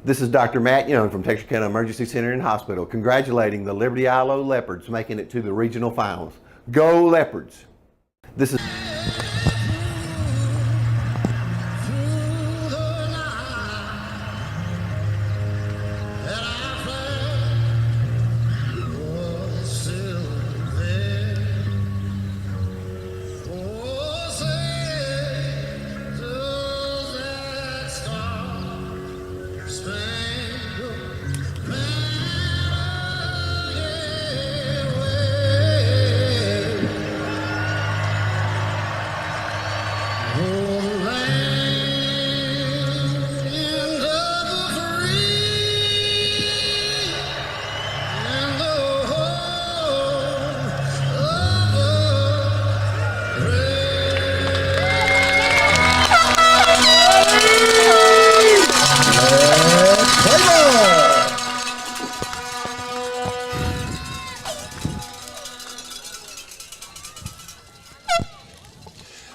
This is Dr. Matt Young from Texarkana Emergency Center and Hospital, congratulating the Liberty-Eylau Leopards making it to the regional finals. Go Leopards! This is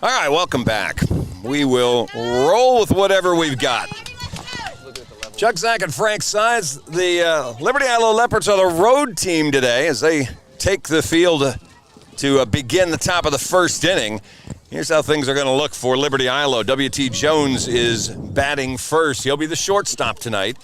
All right, welcome back. We will roll with whatever we've got. Chuck Zach and Frank Sides, the Liberty-Eylau Leopards are the road team today as they take the field to begin the top of the first inning. Here's how things are going to look for Liberty-Eylau. W.T. Jones is batting first. He'll be the shortstop tonight.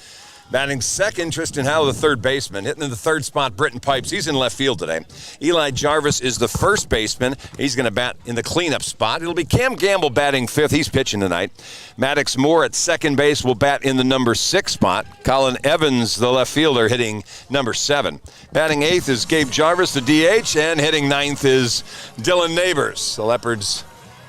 Batting second, Tristan Howe, the third baseman. Hitting in the third spot, Britton Pipes. He's in left field today. Eli Jarvis is the first baseman. He's going to bat in the cleanup spot. It'll be Cam Gamble batting fifth. He's pitching tonight. Maddox Moore at second base will bat in the number 6 spot. Colin Evans, the left fielder, hitting number 7. Batting eighth is Gabe Jarvis, the DH, and hitting ninth is Dylan Neighbors, the Leopards'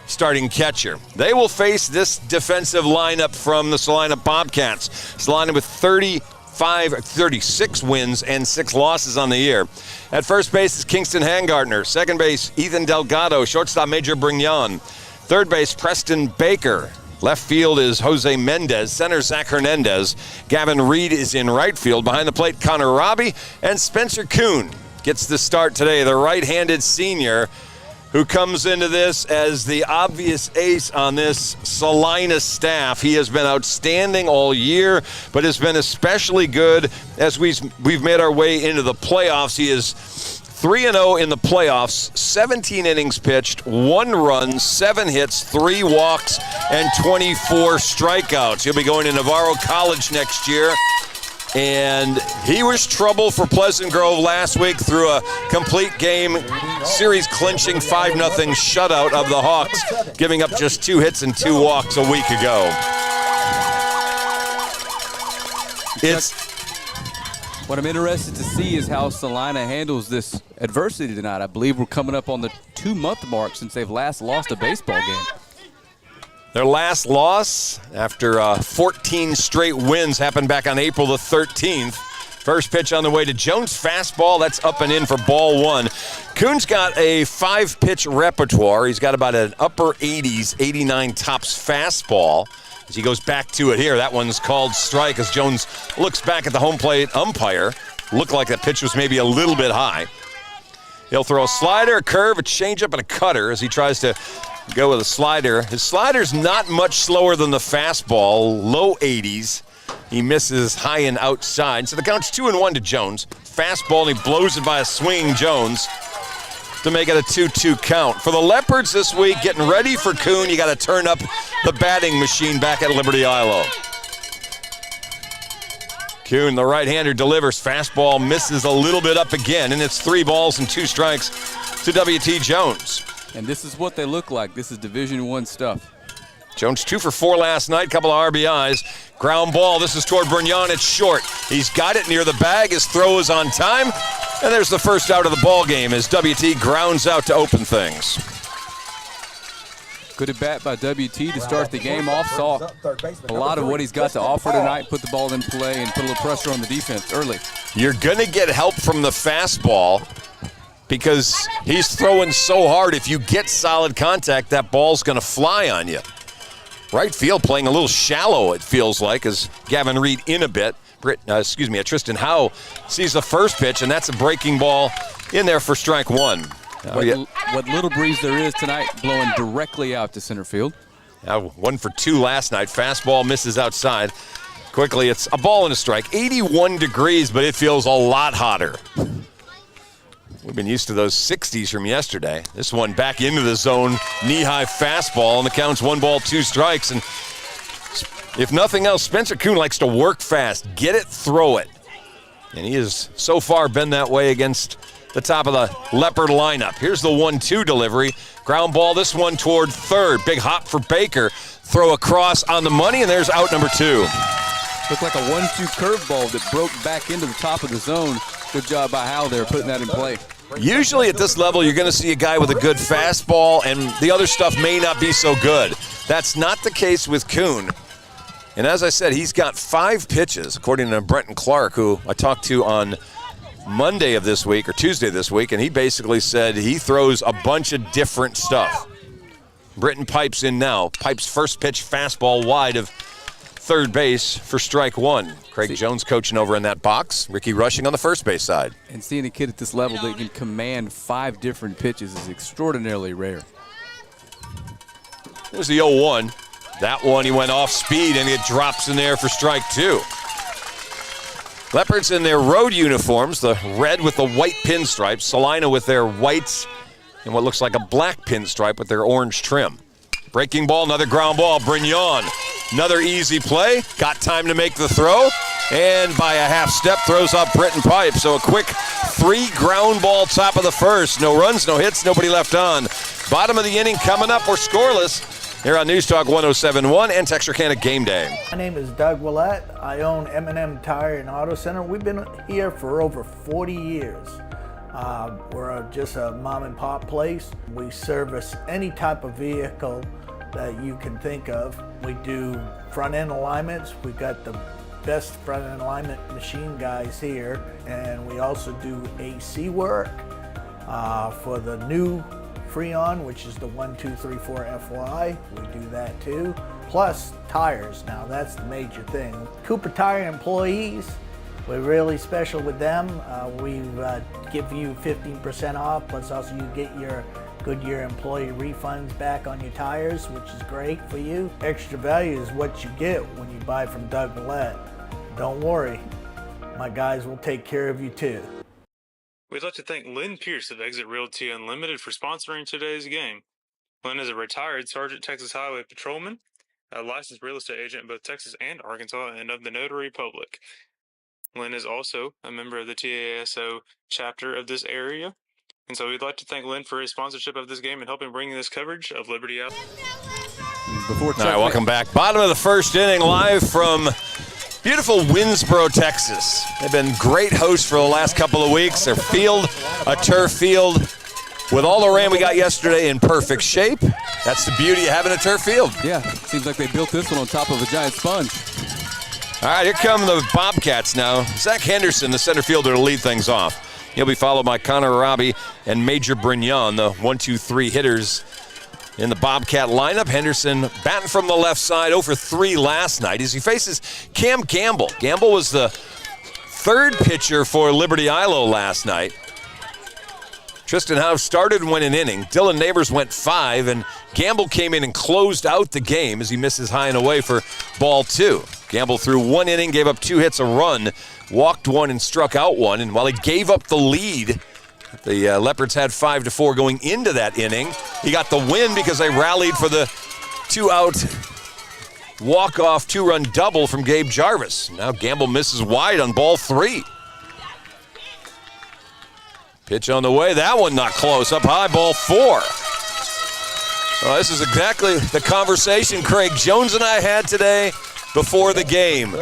starting catcher. They will face this defensive lineup from the Celina Bobcats. Celina with 36 wins and 6 losses on the year. At first base is Kingston Hangartner. Second base, Ethan Delgado. Shortstop, Major Brignon. Third base, Preston Baker. Left field is Jose Mendez. Center, Zach Hernandez. Gavin Reed is in right field. Behind the plate, Connor Robbie. And Spencer Kuhn gets the start today, the right-handed senior who comes into this as the obvious ace on this Celina staff. He has been outstanding all year, but has been especially good as we've made our way into the playoffs. He is 3-0 in the playoffs, 17 innings pitched, 1 run, 7 hits, 3 walks, and 24 strikeouts. He'll be going to Navarro College next year. And he was trouble for Pleasant Grove last week through a complete game, series-clinching 5-0 shutout of the Hawks, giving up just 2 hits and 2 walks a week ago. What I'm interested to see is how Celina handles this adversity tonight. I believe we're coming up on the 2-month mark since they've last lost a baseball game. Their last loss after 14 straight wins happened back on April the 13th. First pitch on the way to Jones. Fastball, that's up and in for ball 1. Kuhn's got a 5-pitch repertoire. He's got about an upper 80s, 89 tops fastball. As he goes back to it here, that one's called strike as Jones looks back at the home plate umpire. Looked like that pitch was maybe a little bit high. He'll throw a slider, a curve, a changeup, and a cutter as he tries to go with a slider. His slider's not much slower than the fastball, low 80s. He misses high and outside. So the count's 2-1 to Jones. Fastball, and he blows it by a swinging Jones to make it a 2-2 count. For the Leopards this week, getting ready for Kuhn, you got to turn up the batting machine back at Liberty-Eylau. Kuhn, the right-hander, delivers. Fastball misses a little bit up again, and it's 3 balls and 2 strikes to W.T. Jones. And this is what they look like. This is Division I stuff. Jones 2 for 4 last night, couple of RBIs. Ground ball, this is toward Brignon, it's short. He's got it near the bag, his throw is on time, and there's the first out of the ball game as WT grounds out to open things. Good at bat by WT to start the game off. Saw a lot of what he's got to offer tonight, put the ball in play and put a little pressure on the defense early. You're gonna get help from the fastball because he's throwing so hard. If you get solid contact, that ball's gonna fly on you. Right field playing a little shallow, it feels like, as Gavin Reed in a bit. Tristan Howe sees the first pitch, and that's a breaking ball in there for strike 1. What little breeze there is tonight blowing directly out to center field. 1 for 2 last night. Fastball misses outside. Quickly, it's a ball and a strike. 81 degrees, but it feels a lot hotter. We've been used to those 60s from yesterday. This one back into the zone, knee-high fastball, and the count's 1 ball, 2 strikes. And if nothing else, Spencer Kuhn likes to work fast, get it, throw it. And he has so far been that way against the top of the Leopard lineup. Here's the 1-2 delivery. Ground ball, this one toward third. Big hop for Baker. Throw across on the money, and there's out number 2. Looked like a 1-2 curveball that broke back into the top of the zone. Good job by Hal there putting that in play. Usually at this level, you're going to see a guy with a good fastball, and the other stuff may not be so good. That's not the case with Kuhn. And as I said, he's got 5 pitches, according to Brenton Clark, who I talked to on Monday of this week, or Tuesday this week, and he basically said he throws a bunch of different stuff. Britton pipes in now. Pipes first pitch fastball wide of third base for strike 1. Craig Jones coaching over in that box. Ricky Rushing on the first base side. And seeing a kid at this level that can command 5 different pitches is extraordinarily rare. There's the 0-1. That one he went off speed and it drops in there for strike 2. Leopards in their road uniforms, the red with the white pinstripes. Celina with their whites and what looks like a black pinstripe with their orange trim. Breaking ball, another ground ball. Brignon, another easy play. Got time to make the throw. And by a half step, throws up Britton Pipe. So a quick 3 ground ball top of the first. No runs, no hits, nobody left on. Bottom of the inning coming up. We're scoreless here on News Talk 107.1 and Texarkana Game Day. My name is Doug Willett. I own M&M Tire and Auto Center. We've been here for over 40 years. We're just a mom and pop place. We service any type of vehicle that you can think of. We do front end alignments. We've got the best front end alignment machine guys here. And we also do AC work for the new Freon, which is the 1234 FY. We do that too. Plus tires. Now that's the major thing. Cooper Tire employees, we're really special with them. We give you 15% off, plus also you get your Goodyear employee refunds back on your tires, which is great for you. Extra value is what you get when you buy from Doug Willett. Don't worry, my guys will take care of you too. We'd like to thank Lynn Pierce of Exit Realty Unlimited for sponsoring today's game. Lynn is a retired Sergeant Texas Highway Patrolman, a licensed real estate agent in both Texas and Arkansas, and of the Notary Public. Lynn is also a member of the TASO chapter of this area. And so we'd like to thank Lynn for his sponsorship of this game and helping bring this coverage of Liberty-Eylau. Before All right, welcome back. Bottom of the first inning, live from beautiful Winsboro, Texas. They've been great hosts for the last couple of weeks. Their field, a turf field, with all the rain we got yesterday in perfect shape. That's the beauty of having a turf field. Yeah, seems like they built this one on top of a giant sponge. All right, here come the Bobcats now. Zach Henderson, the center fielder, to lead things off. He'll be followed by Connor Robbie and Major Brignon, the 1-2-3 hitters in the Bobcat lineup. Henderson batting from the left side, 0 for 3 last night as he faces Cam Gamble. Gamble was the 3rd pitcher for Liberty-Eylau last night. Tristan House started and went an inning. Dylan Neighbors went 5, and Gamble came in and closed out the game as he misses high and away for ball 2. Gamble threw 1 inning, gave up 2 hits, a run, walked 1 and struck out 1. And while he gave up the lead, the Leopards had 5-4 going into that inning. He got the win because they rallied for the 2-out walk-off 2-run double from Gabe Jarvis. Now Gamble misses wide on ball 3. Pitch on the way. That one not close. Up high, ball 4. Well, this is exactly the conversation Craig Jones and I had today before the game.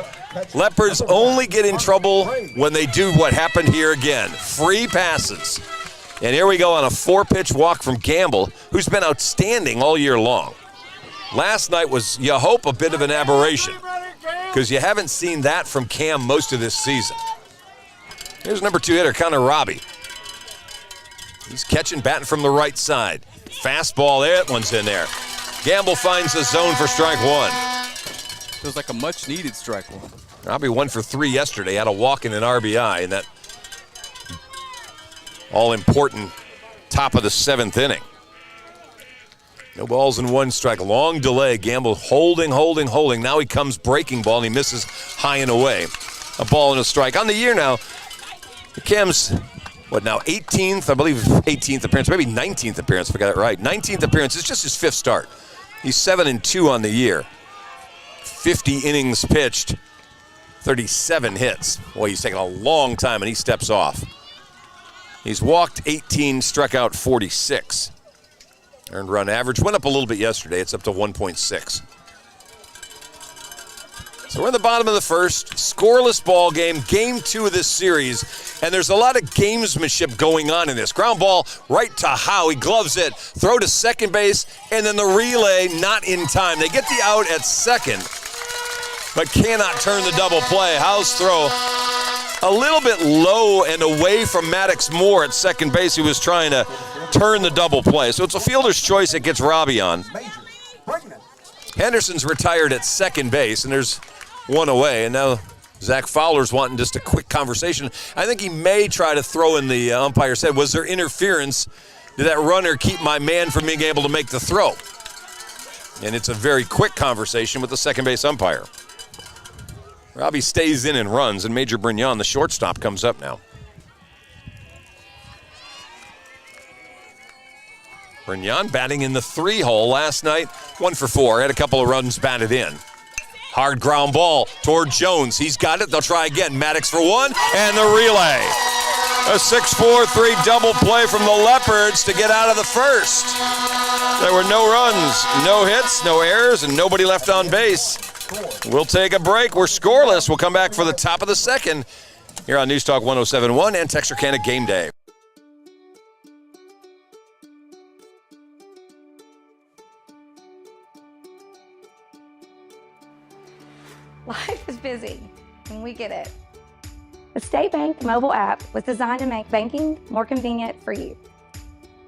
Leopards only get in trouble when they do what happened here again. Free passes. And here we go on a 4-pitch walk from Gamble, who's been outstanding all year long. Last night was, you hope, a bit of an aberration because you haven't seen that from Cam most of this season. Here's number 2 hitter, Connor Robbie. He's catching, batting from the right side. Fastball, that one's in there. Gamble finds the zone for strike 1. Feels like a much-needed strike 1. Robbie 1 for 3 yesterday, had a walk and an RBI in that all-important top of the 7th inning. No balls and 1 strike. Long delay. Gamble holding. Now he comes breaking ball, and he misses high and away. A ball and a strike. On the year now, Cam's, 18th? I believe 18th appearance, maybe 19th appearance, if I got it right. 19th appearance. It's just his 5th start. He's 7-2 on the year. 50 innings pitched, 37 hits. Boy, he's taking a long time, and he steps off. He's walked 18, struck out 46. Earned run average went up a little bit yesterday. It's up to 1.6. So we're in the bottom of the first. Scoreless ball game. Game 2 of this series. And there's a lot of gamesmanship going on in this. Ground ball right to Howe. He gloves it. Throw to second base. And then the relay not in time. They get the out at second, but cannot turn the double play. Howe's throw a little bit low and away from Maddox Moore at second base, who was trying to turn the double play. So it's a fielder's choice that gets Robbie on. Henderson's retired at second base, and there's 1 away. And now Zach Fowler's wanting just a quick conversation. I think he may try to throw in the umpire said, was there interference? Did that runner keep my man from being able to make the throw? And it's a very quick conversation with the second base umpire. Robbie stays in and runs, and Major Brignon, the shortstop, comes up now. Brignon batting in the 3-hole last night, 1 for 4, had a couple of runs batted in. Hard ground ball toward Jones. He's got it. They'll try again. Maddox for 1, and the relay. A 6-4-3 double play from the Leopards to get out of the first. There were no runs, no hits, no errors, and nobody left on base. We'll take a break. We're scoreless. We'll come back for the top of the second here on News Talk 107.1 and Texarkana Game Day. Life is busy, and we get it. The State Bank mobile app was designed to make banking more convenient for you.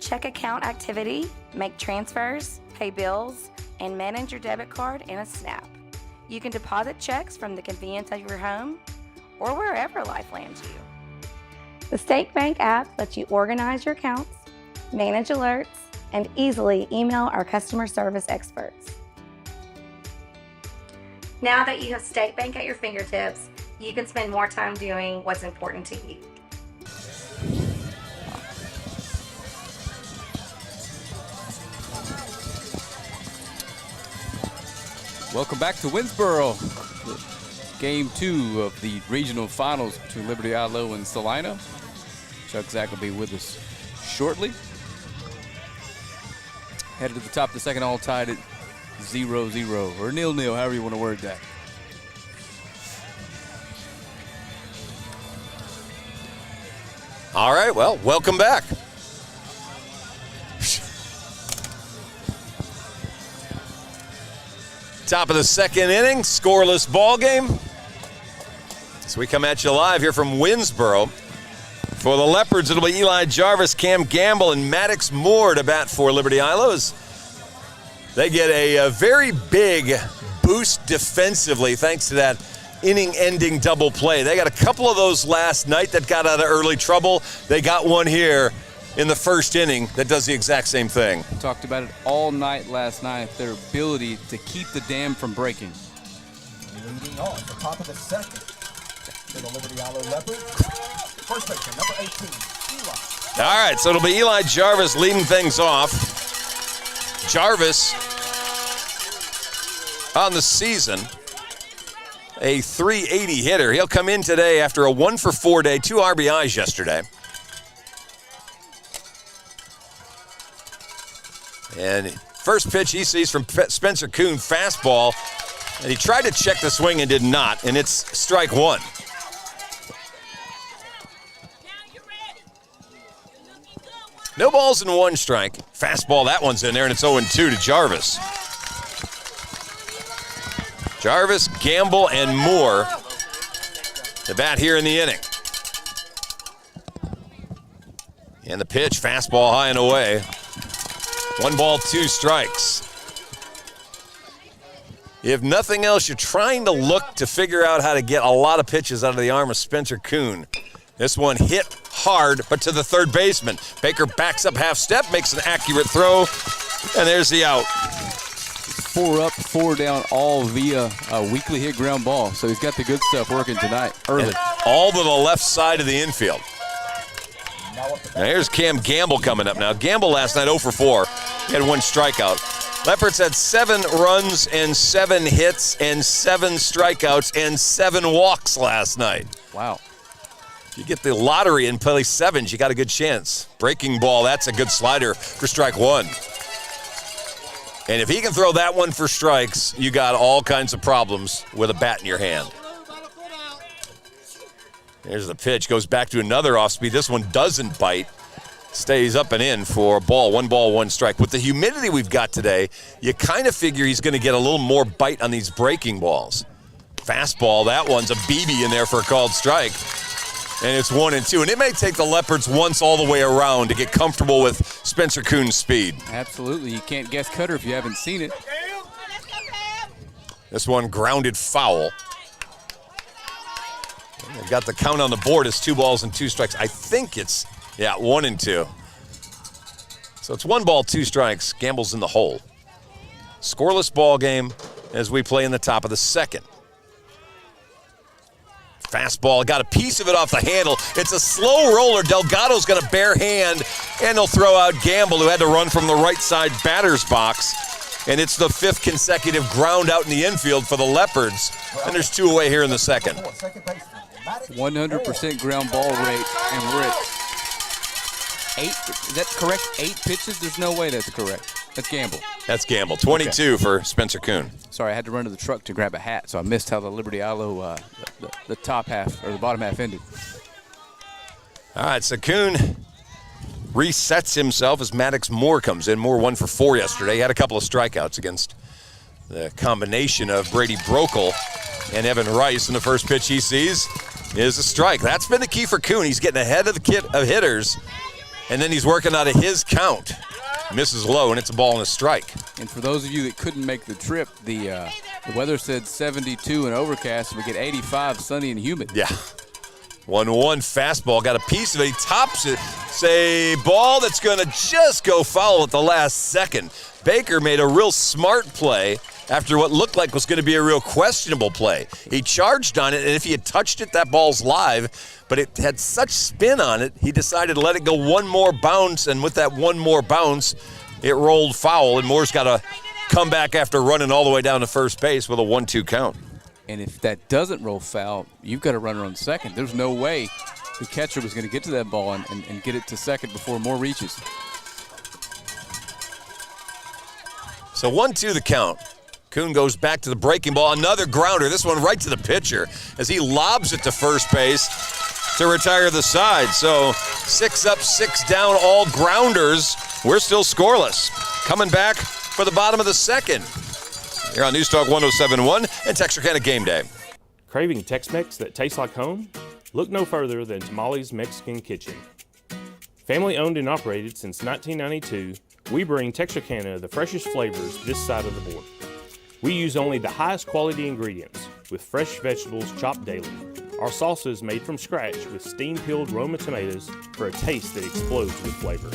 Check account activity, make transfers, pay bills, and manage your debit card in a snap. You can deposit checks from the convenience of your home or wherever life lands you. The State Bank app lets you organize your accounts, manage alerts, and easily email our customer service experts. Now that you have State Bank at your fingertips, you can spend more time doing what's important to you. Welcome back to Winsboro. Game 2 of the regional finals between Liberty-Eylau and Celina. Chuck Zach will be with us shortly. Headed to the top of the second, all tied at 0-0 or 0-0, however you want to word that. All right, well, welcome back. Top of the second inning, scoreless ball game. So we come at you live here from Winsboro. For the Leopards, it'll be Eli Jarvis, Cam Gamble, and Maddox Moore to bat for Liberty-Eylau. They get a very big boost defensively thanks to that inning-ending double play. They got a couple of those last night that got out of early trouble. They got one here in the first inning that does the exact same thing. Talked about it all night last night, their ability to keep the dam from breaking. Leading on the top of the second for the Liberty-Eylau Leopards. First baseman, number 18, Eli. All right, so it'll be Eli Jarvis leading things off. Jarvis on the season, a .380 hitter. He'll come in today after a 1 for 4 day, 2 RBIs yesterday. And first pitch he sees from Spencer Kuhn, fastball. And he tried to check the swing and did not, and it's strike 1. No balls and 1 strike. Fastball, that one's in there, and it's 0-2 to Jarvis. Jarvis, Gamble, and Moore to bat here in the inning. And the pitch, fastball high and away. 1 ball, 2 strikes. If nothing else, you're trying to look to figure out how to get a lot of pitches out of the arm of Spencer Kuhn. This one hit hard, but to the third baseman. Baker backs up half step, makes an accurate throw, And there's the out. 4 up, 4 down, all via a weakly hit ground ball. So he's got the good stuff working tonight, early. And all to the left side of the infield. Now here's Cam Gamble coming up now. Gamble last night 0 for 4. He had 1 strikeout. Leopards had 7 runs and 7 hits and 7 strikeouts and 7 walks last night. Wow. If you get the lottery and play 7s, you got a good chance. Breaking ball, that's a good slider for strike 1. And if he can throw that one for strikes, you got all kinds of problems with a bat in your hand. There's the pitch, goes back to another off speed. This one doesn't bite. Stays up and in for a ball. 1 ball, 1 strike. With the humidity we've got today, you kind of figure he's going to get a little more bite on these breaking balls. Fastball, that one's a BB in there for a called strike. And it's 1-2. And it may take the Leopards once all the way around to get comfortable with Spencer Kuhn's speed. Absolutely. You can't guess cutter if you haven't seen it. This one grounded foul. They've got the count on the board as 2 balls and 2 strikes. I think it's, 1-2. So it's 1 ball, 2 strikes. Gamble's in the hole. Scoreless ball game as we play in the top of the 2nd. Fastball, got a piece of it off the handle. It's a slow roller. Delgado's got a bare hand, and they'll throw out Gamble, who had to run from the right side batter's box. And it's the 5th consecutive ground out in the infield for the Leopards. And there's 2 away here in the 2nd. 100% ground ball rate, and we're at 8. Is that correct? 8 pitches? There's no way that's correct. That's Gamble. That's Gamble. 22 for Spencer Kuhn. Sorry, I had to run to the truck to grab a hat, so I missed how the Liberty-Eylau, the top half, or the bottom half ended. All right, so Kuhn resets himself as Maddox Moore comes in. Moore 1 for 4 yesterday. He had a couple of strikeouts against the combination of Brady Brokel and Evan Rice, and the first pitch he sees is a strike. That's been the key for Kuhn. He's getting ahead of the kit of hitters, and then he's working out of his count. Misses low, and it's a ball and a strike. And for those of you that couldn't make the trip, the weather said 72 and overcast, and we get 85, sunny and humid. Yeah. 1-1 fastball, got a piece of it. He tops it. It's a ball that's going to just go foul at the last second. Baker made a real smart play after what looked like was going to be a real questionable play. He charged on it, and if he had touched it, that ball's live. But it had such spin on it, he decided to let it go 1 more bounce, and with that 1 more bounce, it rolled foul, and Moore's got to come back after running all the way down to first base with a 1-2 count. And if that doesn't roll foul, you've got a runner on second. There's no way the catcher was going to get to that ball and get it to second before Moore reaches. So 1-2 the count. Kuhn goes back to the breaking ball. Another grounder, this one right to the pitcher as he lobs it to first base to retire the side. So 6 up, 6 down, all grounders. We're still scoreless. Coming back for the bottom of the 2nd. Here on News Talk 107.1 and Texarkana Game Day. Craving Tex-Mex that tastes like home? Look no further than Tamales Mexican Kitchen. Family owned and operated since 1992, we bring Texarkana the freshest flavors this side of the border. We use only the highest quality ingredients with fresh vegetables chopped daily. Our salsa is made from scratch with steam-peeled Roma tomatoes for a taste that explodes with flavor.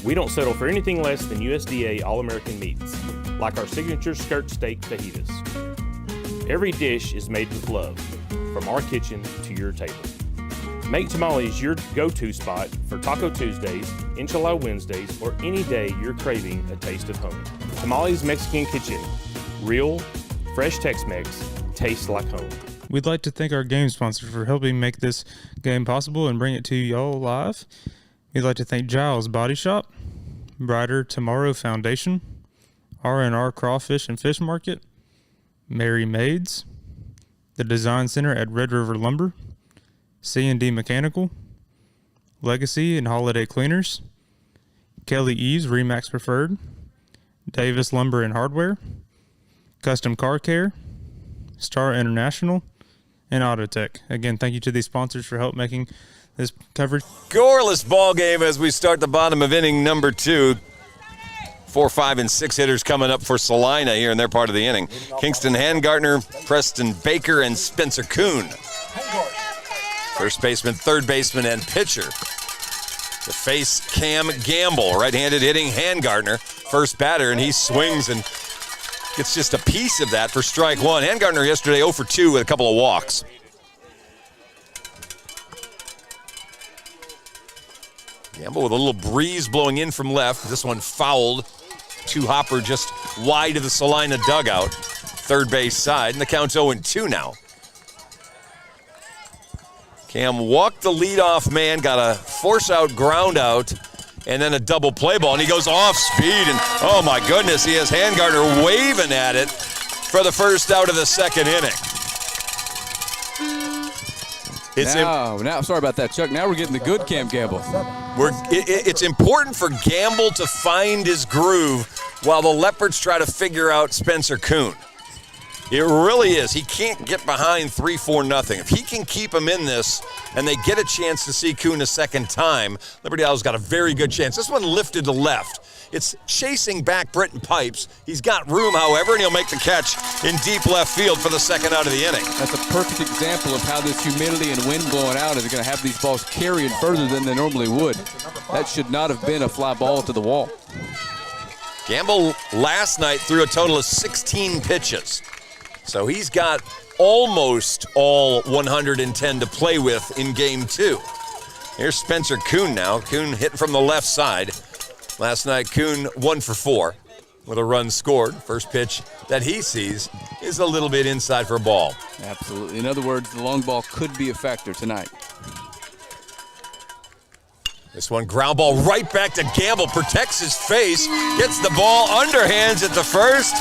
We don't settle for anything less than USDA All-American meats, like our signature skirt steak fajitas. Every dish is made with love, from our kitchen to your table. Make Tamales your go-to spot for Taco Tuesdays, Enchilada Wednesdays, or any day you're craving a taste of home. Tamales Mexican Kitchen. Real, fresh Tex-Mex, tastes like home. We'd like to thank our game sponsor for helping make this game possible and bring it to y'all live. We'd like to thank Giles Body Shop, Brighter Tomorrow Foundation, R&R Crawfish and Fish Market, Mary Maids, the Design Center at Red River Lumber, C&D Mechanical, Legacy and Holiday Cleaners, Kelly Eves Remax Preferred, Davis Lumber and Hardware, Custom Car Care, Star International, and Autotech. Again, thank you to these sponsors for help making this coverage. Scoreless ball game as we start the bottom of inning number 2. 4, 5, and 6 hitters coming up for Celina here in their part of the inning. Kingston Handgartner, Preston Baker, and Spencer Kuhn. First baseman, third baseman, and pitcher. To face Cam Gamble, right-handed hitting Handgartner. first batter, and he swings and gets just a piece of that for strike one. Handgartner yesterday 0 for 2 with a couple of walks. Gamble with a little breeze blowing in from left. This one fouled. Two-hopper just wide of the Celina dugout. Third base side, and the count's 0-2 now. Cam walked the leadoff man, got a force-out ground out, and then a double play ball, and he goes off speed, and oh my goodness, he has Handgartner waving at it for the first out of the second inning. Now, sorry about that, Chuck. Now we're getting the good Cam Gamble. It's important for Gamble to find his groove while the Leopards try to figure out Spencer Kuhn. It really is. He can't get behind 3-4-0. If he can keep him in this and they get a chance to see Kuhn a second time, Liberty-Eilau's got a very good chance. This one lifted to left. It's chasing back Britton Pipes. He's got room, however, and he'll make the catch in deep left field for the second out of the inning. That's a perfect example of how this humidity and wind blowing out is going to have these balls carrying further than they normally would. That should not have been a fly ball to the wall. Gamble last night threw a total of 16 pitches. So he's got almost all 110 to play with in game two. Here's Spencer Kuhn now. Kuhn hitting from the left side. Last night, Kuhn 1 for 4 with a run scored. First pitch that he sees is a little bit inside for a ball. Absolutely. In other words, the long ball could be a factor tonight. This one, ground ball right back to Gamble, protects his face, gets the ball underhands at the first,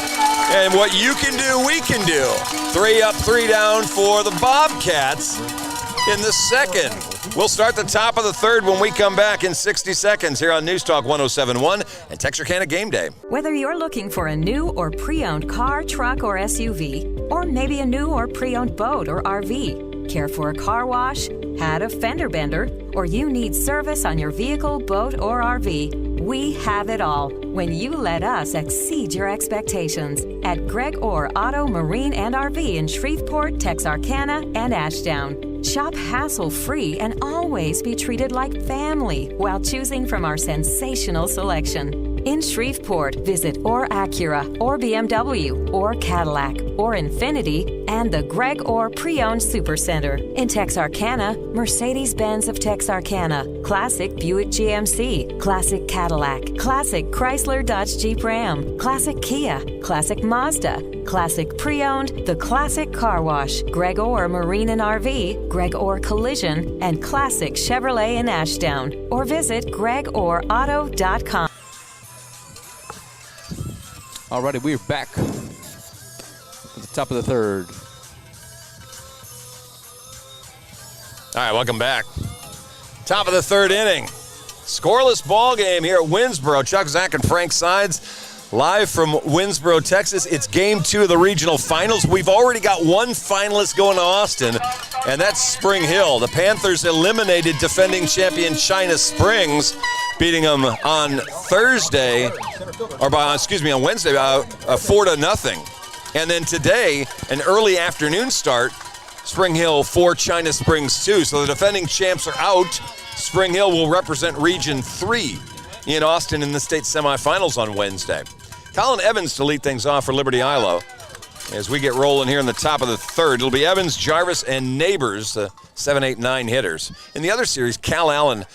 and what you can do, we can do. 3 up, 3 down for the Bobcats in the second. We'll start the top of the third when we come back in 60 seconds here on News Talk 107.1 and Texarkana Game Day. Whether you're looking for a new or pre-owned car, truck, or SUV, or maybe a new or pre-owned boat or RV, care for a car wash, had a fender bender, or you need service on your vehicle, boat, or RV, we have it all when you let us exceed your expectations at Greg Orr Auto, Marine, and RV in Shreveport, Texarkana, and Ashdown. Shop hassle-free and always be treated like family while choosing from our sensational selection. In Shreveport, visit Orr Acura, or BMW, or Cadillac, or Infiniti, and the Greg Orr Pre-Owned Supercenter. In Texarkana, Mercedes-Benz of Texarkana, Classic Buick GMC, Classic Cadillac, Classic Chrysler Dodge Jeep Ram, Classic Kia, Classic Mazda, Classic Pre-Owned, The Classic Car Wash, Greg Orr Marine and RV, Greg Orr Collision, and Classic Chevrolet in Ashdown. Or visit gregorrauto.com. Alrighty, we're back at the top of the third. All right, welcome back. Top of the third inning. Scoreless ball game here at Winsboro. Chuck, Zach, and Frank Sides live from Winsboro, Texas. It's game 2 of the regional finals. We've already got one finalist going to Austin, and that's Spring Hill. The Panthers eliminated defending champion China Springs, beating them on Thursday, on Wednesday, 4-0. And then today, an early afternoon start, Spring Hill 4, China Springs 2. So the defending champs are out. Spring Hill will represent Region 3 in Austin in the state semifinals on Wednesday. Colin Evans to lead things off for Liberty-Eylau. As we get rolling here in the top of the third, it'll be Evans, Jarvis, and Neighbors, the 7, 8, 9 hitters. In the other series, Cal Allen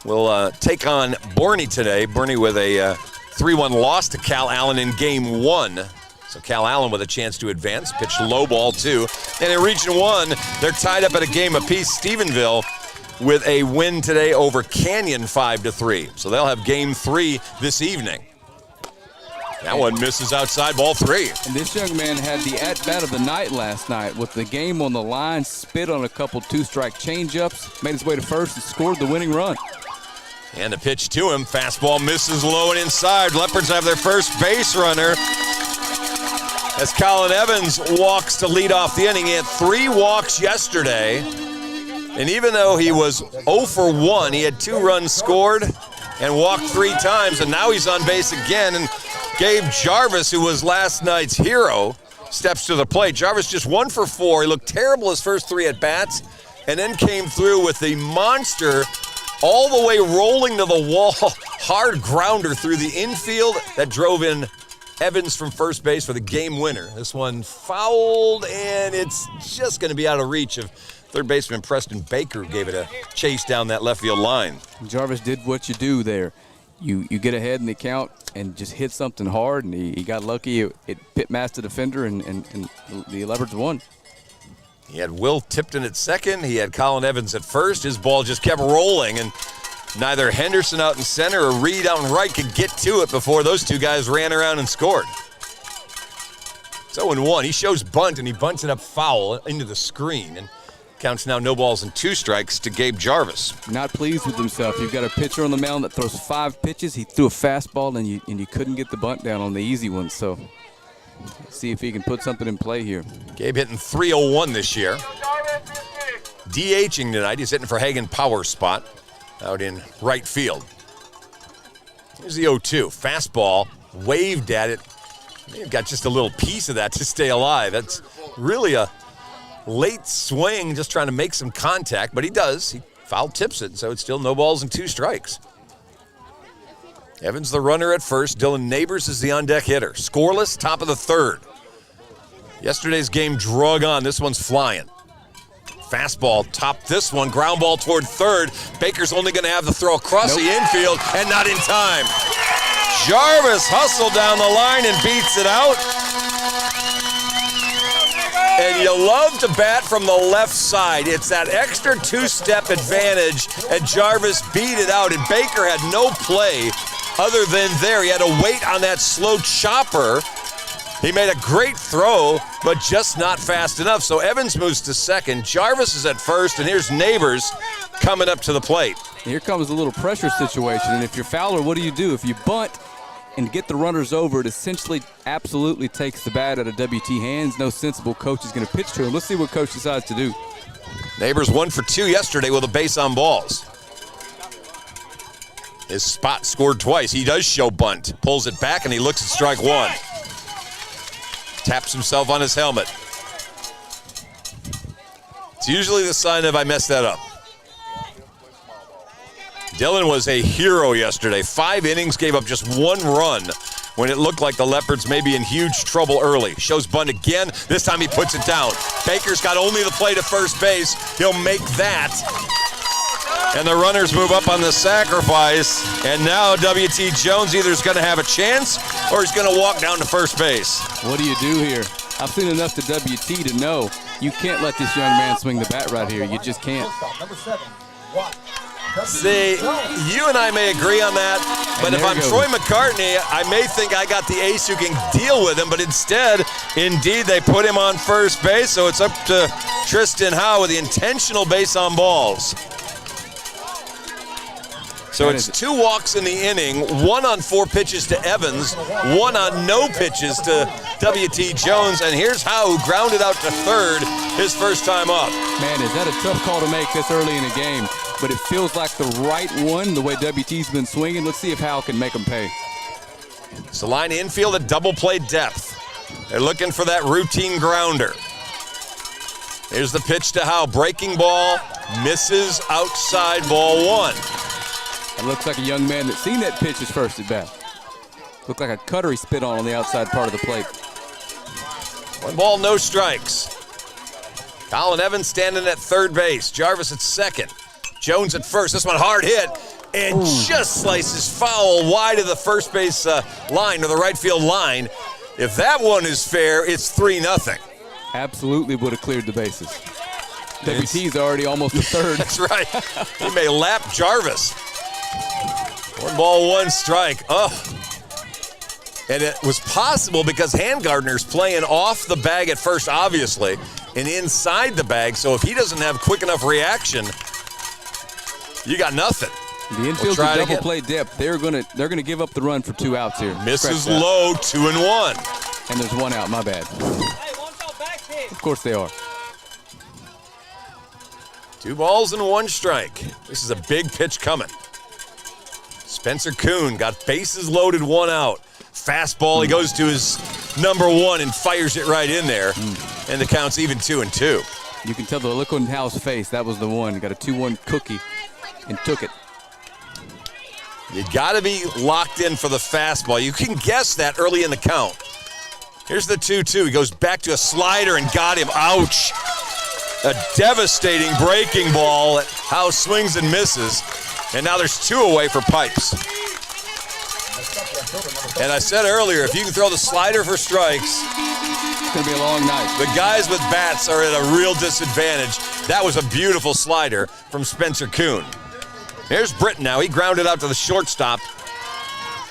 will take on Borney today. Borney with a 3-1 loss to Cal Allen in Game 1. So Cal Allen with a chance to advance, pitched low ball too. And in Region 1, they're tied up at a game apiece. Stephenville with a win today over Canyon 5-3. So they'll have Game 3 this evening. That one misses outside, ball 3. And this young man had the at-bat of the night last night with the game on the line, spit on a couple 2-strike changeups, made his way to first and scored the winning run. And a pitch to him. Fastball misses low and inside. Leopards have their first base runner as Colin Evans walks to lead off the inning. He had 3 walks yesterday. And even though he was 0 for 1, he had 2 runs scored and walked 3 times. And now he's on base again. And Gabe Jarvis, who was last night's hero, steps to the plate. Jarvis just 1 for 4. He looked terrible his first 3 at-bats and then came through with the monster all the way rolling to the wall. Hard grounder through the infield that drove in Evans from first base for the game winner. This one fouled, and it's just going to be out of reach of third baseman Preston Baker, who gave it a chase down that left field line. Jarvis did what you do there. You get ahead in the count and just hit something hard, and he got lucky. It pit masked the defender, and the Leopards won. He had Will Tipton at second. He had Colin Evans at first. His ball just kept rolling, and neither Henderson out in center or Reed out in right could get to it before those two guys ran around and scored. It's 0-1. He shows bunt, and he bunts it up foul into the screen. And counts now no balls and 2 strikes to Gabe Jarvis. Not pleased with himself. You've got a pitcher on the mound that throws 5 pitches. He threw a fastball, and you couldn't get the bunt down on the easy one. So let's see if he can put something in play here. Gabe hitting .301 this year. DHing tonight. He's hitting for Hagen Power spot out in right field. Here's the 0-2. Fastball, waved at it. They've got just a little piece of that to stay alive. That's really a late swing, just trying to make some contact, but he does. He foul tips it, so it's still no balls and 2 strikes. Evans the runner at first. Dylan Neighbors is the on-deck hitter. Scoreless, top of the third. Yesterday's game drug on. This one's flying. Fastball topped this one. Ground ball toward third. Baker's only going to have to throw across the infield, and not in time. Jarvis hustled down the line and beats it out. And you love to bat from the left side. It's that extra 2-step advantage, and Jarvis beat it out, and Baker had no play other than there. He had to wait on that slow chopper. He made a great throw, but just not fast enough. So Evans moves to second. Jarvis is at first, and here's Neighbors coming up to the plate. Here comes a little pressure situation, and if you're Fowler, what do? If you bunt and get the runners over, it essentially absolutely takes the bat out of WT hands. No sensible coach is going to pitch to him. Let's see what coach decides to do. Neighbors 1 for 2 yesterday with a base on balls. His spot scored twice. He does show bunt. Pulls it back, and he looks at strike 1. Taps himself on his helmet. It's usually the sign of I messed that up. Dylan was a hero yesterday. 5 innings, gave up just 1 run when it looked like the Leopards may be in huge trouble early. Shows bunt again. This time he puts it down. Baker's got only the play to first base. He'll make that. And the runners move up on the sacrifice. And now W.T. Jones either is going to have a chance or he's going to walk down to first base. What do you do here? I've seen enough to W.T. to know you can't let this young man swing the bat right here. You just can't. See, you and I may agree on that, but if I'm Troy McCartney, I may think I got the ace who can deal with him, but instead, indeed, they put him on first base, so it's up to Tristan Howe with the intentional base on balls. So it's 2 walks in the inning, 1 on 4 pitches to Evans, 1 on no pitches to W.T. Jones, and here's Howe, who grounded out to third his first time up. Man, is that a tough call to make this early in a game? But it feels like the right one, the way WT's been swinging. Let's see if Howe can make them pay. Celina infield at double play depth. They're looking for that routine grounder. Here's the pitch to Howe. Breaking ball, misses outside, ball 1. It looks like a young man that's seen that pitch his first at bat. Looked like a cutter he spit on the outside part of the plate. 1 ball, no strikes. Colin Evans standing at third base. Jarvis at second. Jones at first. This one hard hit and just slices foul wide of the first base line or the right field line. If that one is fair, it's 3-0. Absolutely would have cleared the bases. WT's already almost a third. That's right. He may lap Jarvis. 1 ball, 1 strike. Oh. And it was possible because Handgartner's playing off the bag at first, obviously, and inside the bag. So if he doesn't have quick enough reaction, you got nothing. The infield's a double play depth. They're gonna give up the run for 2 outs here. Misses low, 2-1. And there's 1 out. My bad. Of course they are. 2 balls and 1 strike. This is a big pitch coming. Spencer Kuhn got bases loaded, 1 out. Fastball, he goes to his number 1 and fires it right in there. And the count's even 2-2. You can tell the look on Howe's face. That was the one. He got a 2-1 cookie and took it. You got to be locked in for the fastball. You can guess that early in the count. Here's the 2-2. He goes back to a slider and got him. Ouch. A devastating breaking ball. How swings and misses. And now there's 2 away for Pipes. And I said earlier, if you can throw the slider for strikes, It's going to be a long night. the guys with bats are at a real disadvantage. That was a beautiful slider from Spencer Kuhn. Here's Britton now. He grounded out to the shortstop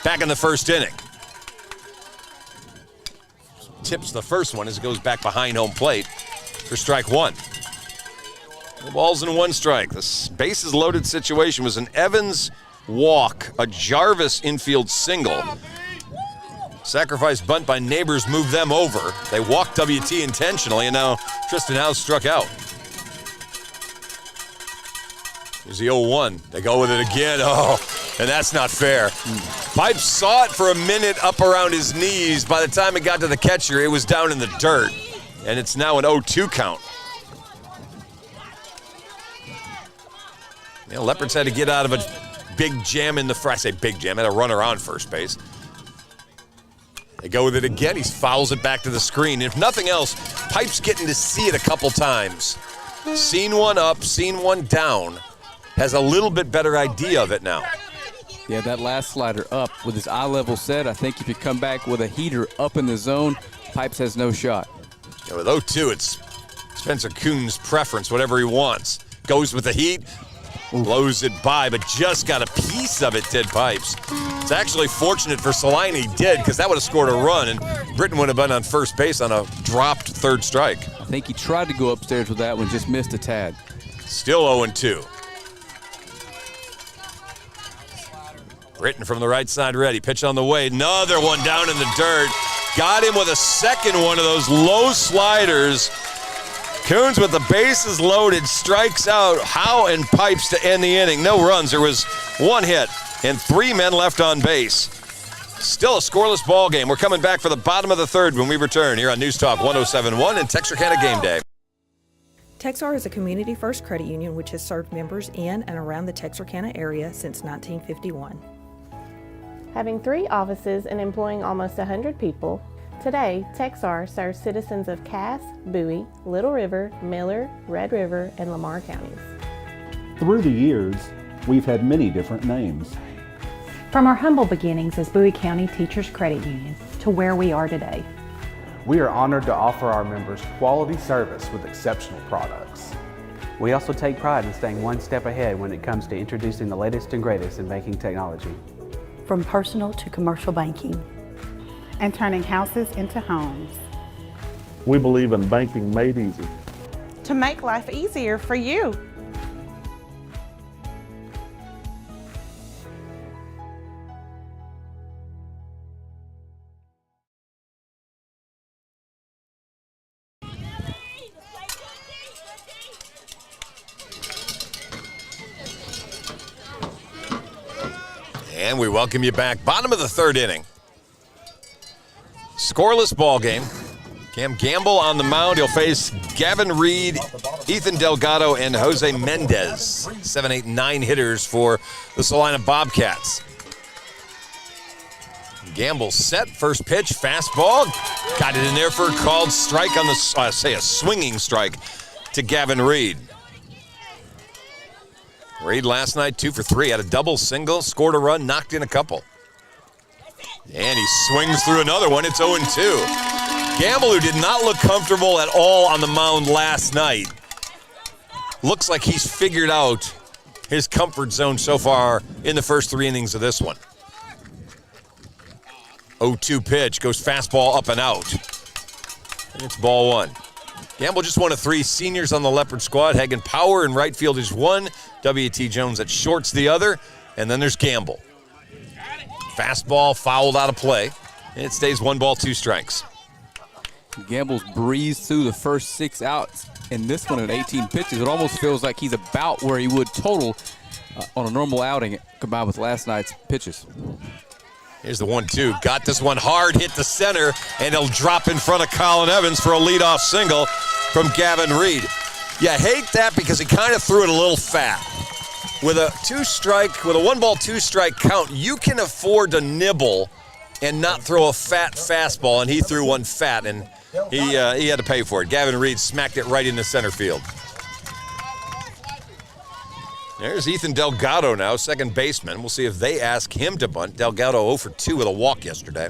back in the first inning. Tips the first one as it goes back behind home plate for strike 1. The ball's in 1 strike. The bases loaded situation was an Evans walk, a Jarvis infield single. Sacrifice bunt by Neighbors moved them over. They walked WT intentionally, and now Tristan House struck out. Here's the 0-1. They go with it again. Oh, and that's not fair. Pipes saw it for a minute up around his knees. By the time it got to the catcher, it was down in the dirt. And it's now an 0-2 count. You know, Leopards had to get out of a big jam in the front. I say big jam, had a runner on first base. They go with it again. He fouls it back to the screen. If nothing else, Pipes getting to see it a couple times. Seen one up, seen one down. Has a little bit better idea of it now. Yeah, that last slider up with his eye level set. I think if you come back with a heater up in the zone, Pipes has no shot. Yeah, with 0-2, it's Spencer Kuhn's preference, whatever he wants. Goes with the heat, blows it by, but just got a piece of it, did Pipes. It's actually fortunate for Celina he did, because that would have scored a run, and Britton would have been on first base on a dropped 3rd strike. I think he tried to go upstairs with that one, just missed a tad. Still 0-2. Britton from the right side ready. Pitch on the way. Another one down in the dirt. Got him with a second one of those low sliders. Coons with the bases loaded strikes out Howe and Pipes to end the inning. No runs. There was 1 hit and 3 men left on base. Still a scoreless ball game. We're coming back for the bottom of the 3rd when we return here on News Talk 107.1 and Texarkana Game Day. Texar is a community-first credit union which has served members in and around the Texarkana area since 1951. Having 3 offices and employing almost 100 people, today Texar serves citizens of Cass, Bowie, Little River, Miller, Red River, and Lamar counties. Through the years, we've had many different names. From our humble beginnings as Bowie County Teachers Credit Union to where we are today. We are honored to offer our members quality service with exceptional products. We also take pride in staying one step ahead when it comes to introducing the latest and greatest in banking technology. From personal to commercial banking. And turning houses into homes. We believe in banking made easy. To make life easier for you. And we welcome you back. Bottom of the 3rd inning. Scoreless ball game. Cam Gamble on the mound. He'll face Gavin Reed, Ethan Delgado, and Jose Mendez. 7, 8, 9 hitters for the Celina Bobcats. Gamble set. First pitch. Fastball. Got it in there for a called strike on the, a swinging strike to Gavin Reed. Reed last night 2 for 3, had a double, single, scored a run, knocked in a couple. And he swings through another one. It's 0-2. Gamble, who did not look comfortable at all on the mound last night, looks like he's figured out his comfort zone so far in the first 3 innings of this one. 0-2 pitch, goes fastball up and out. And it's ball 1. Gamble just one of 3 seniors on the Leopard squad. Hagen Power in right field is 1. W.T. Jones at short's the other. And then there's Gamble. Fastball fouled out of play. And it stays 1 ball, 2 strikes. Gamble's breezed through the first 6 outs. And this one at 18 pitches, it almost feels like he's about where he would total on a normal outing combined with last night's pitches. Here's the 1-2. Got this one hard, hit the center, and he'll drop in front of Colin Evans for a leadoff single from Gavin Reed. You hate that because he kind of threw it a little fat. with a 1-ball, 2-strike count, you can afford to nibble and not throw a fat fastball, and he threw one fat, and he had to pay for it. Gavin Reed smacked it right into center field. There's Ethan Delgado now, second baseman. We'll see if they ask him to bunt. Delgado 0 for 2 with a walk yesterday.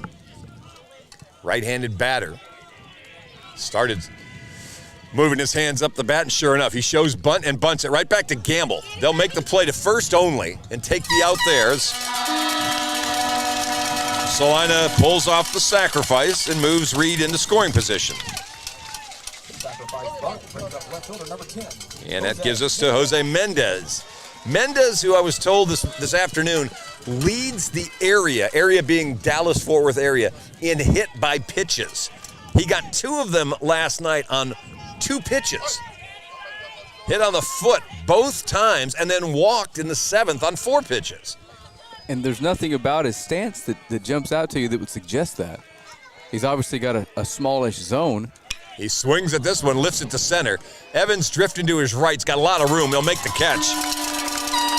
Right-handed batter. Started moving his hands up the bat, and sure enough, he shows bunt and bunts it right back to Gamble. They'll make the play to first only and take the out there. Celina pulls off the sacrifice and moves Reed into scoring position. And that gives us to Jose Mendez. Mendez, who I was told this afternoon, leads the area being Dallas-Fort Worth area, in hit by pitches. He got 2 of them last night on 2 pitches. Hit on the foot both times and then walked in the 7th on 4 pitches. And there's nothing about his stance that jumps out to you that would suggest that. He's obviously got a smallish zone. He swings at this one, lifts it to center. Evans drifting to his right. He's got a lot of room. He'll make the catch.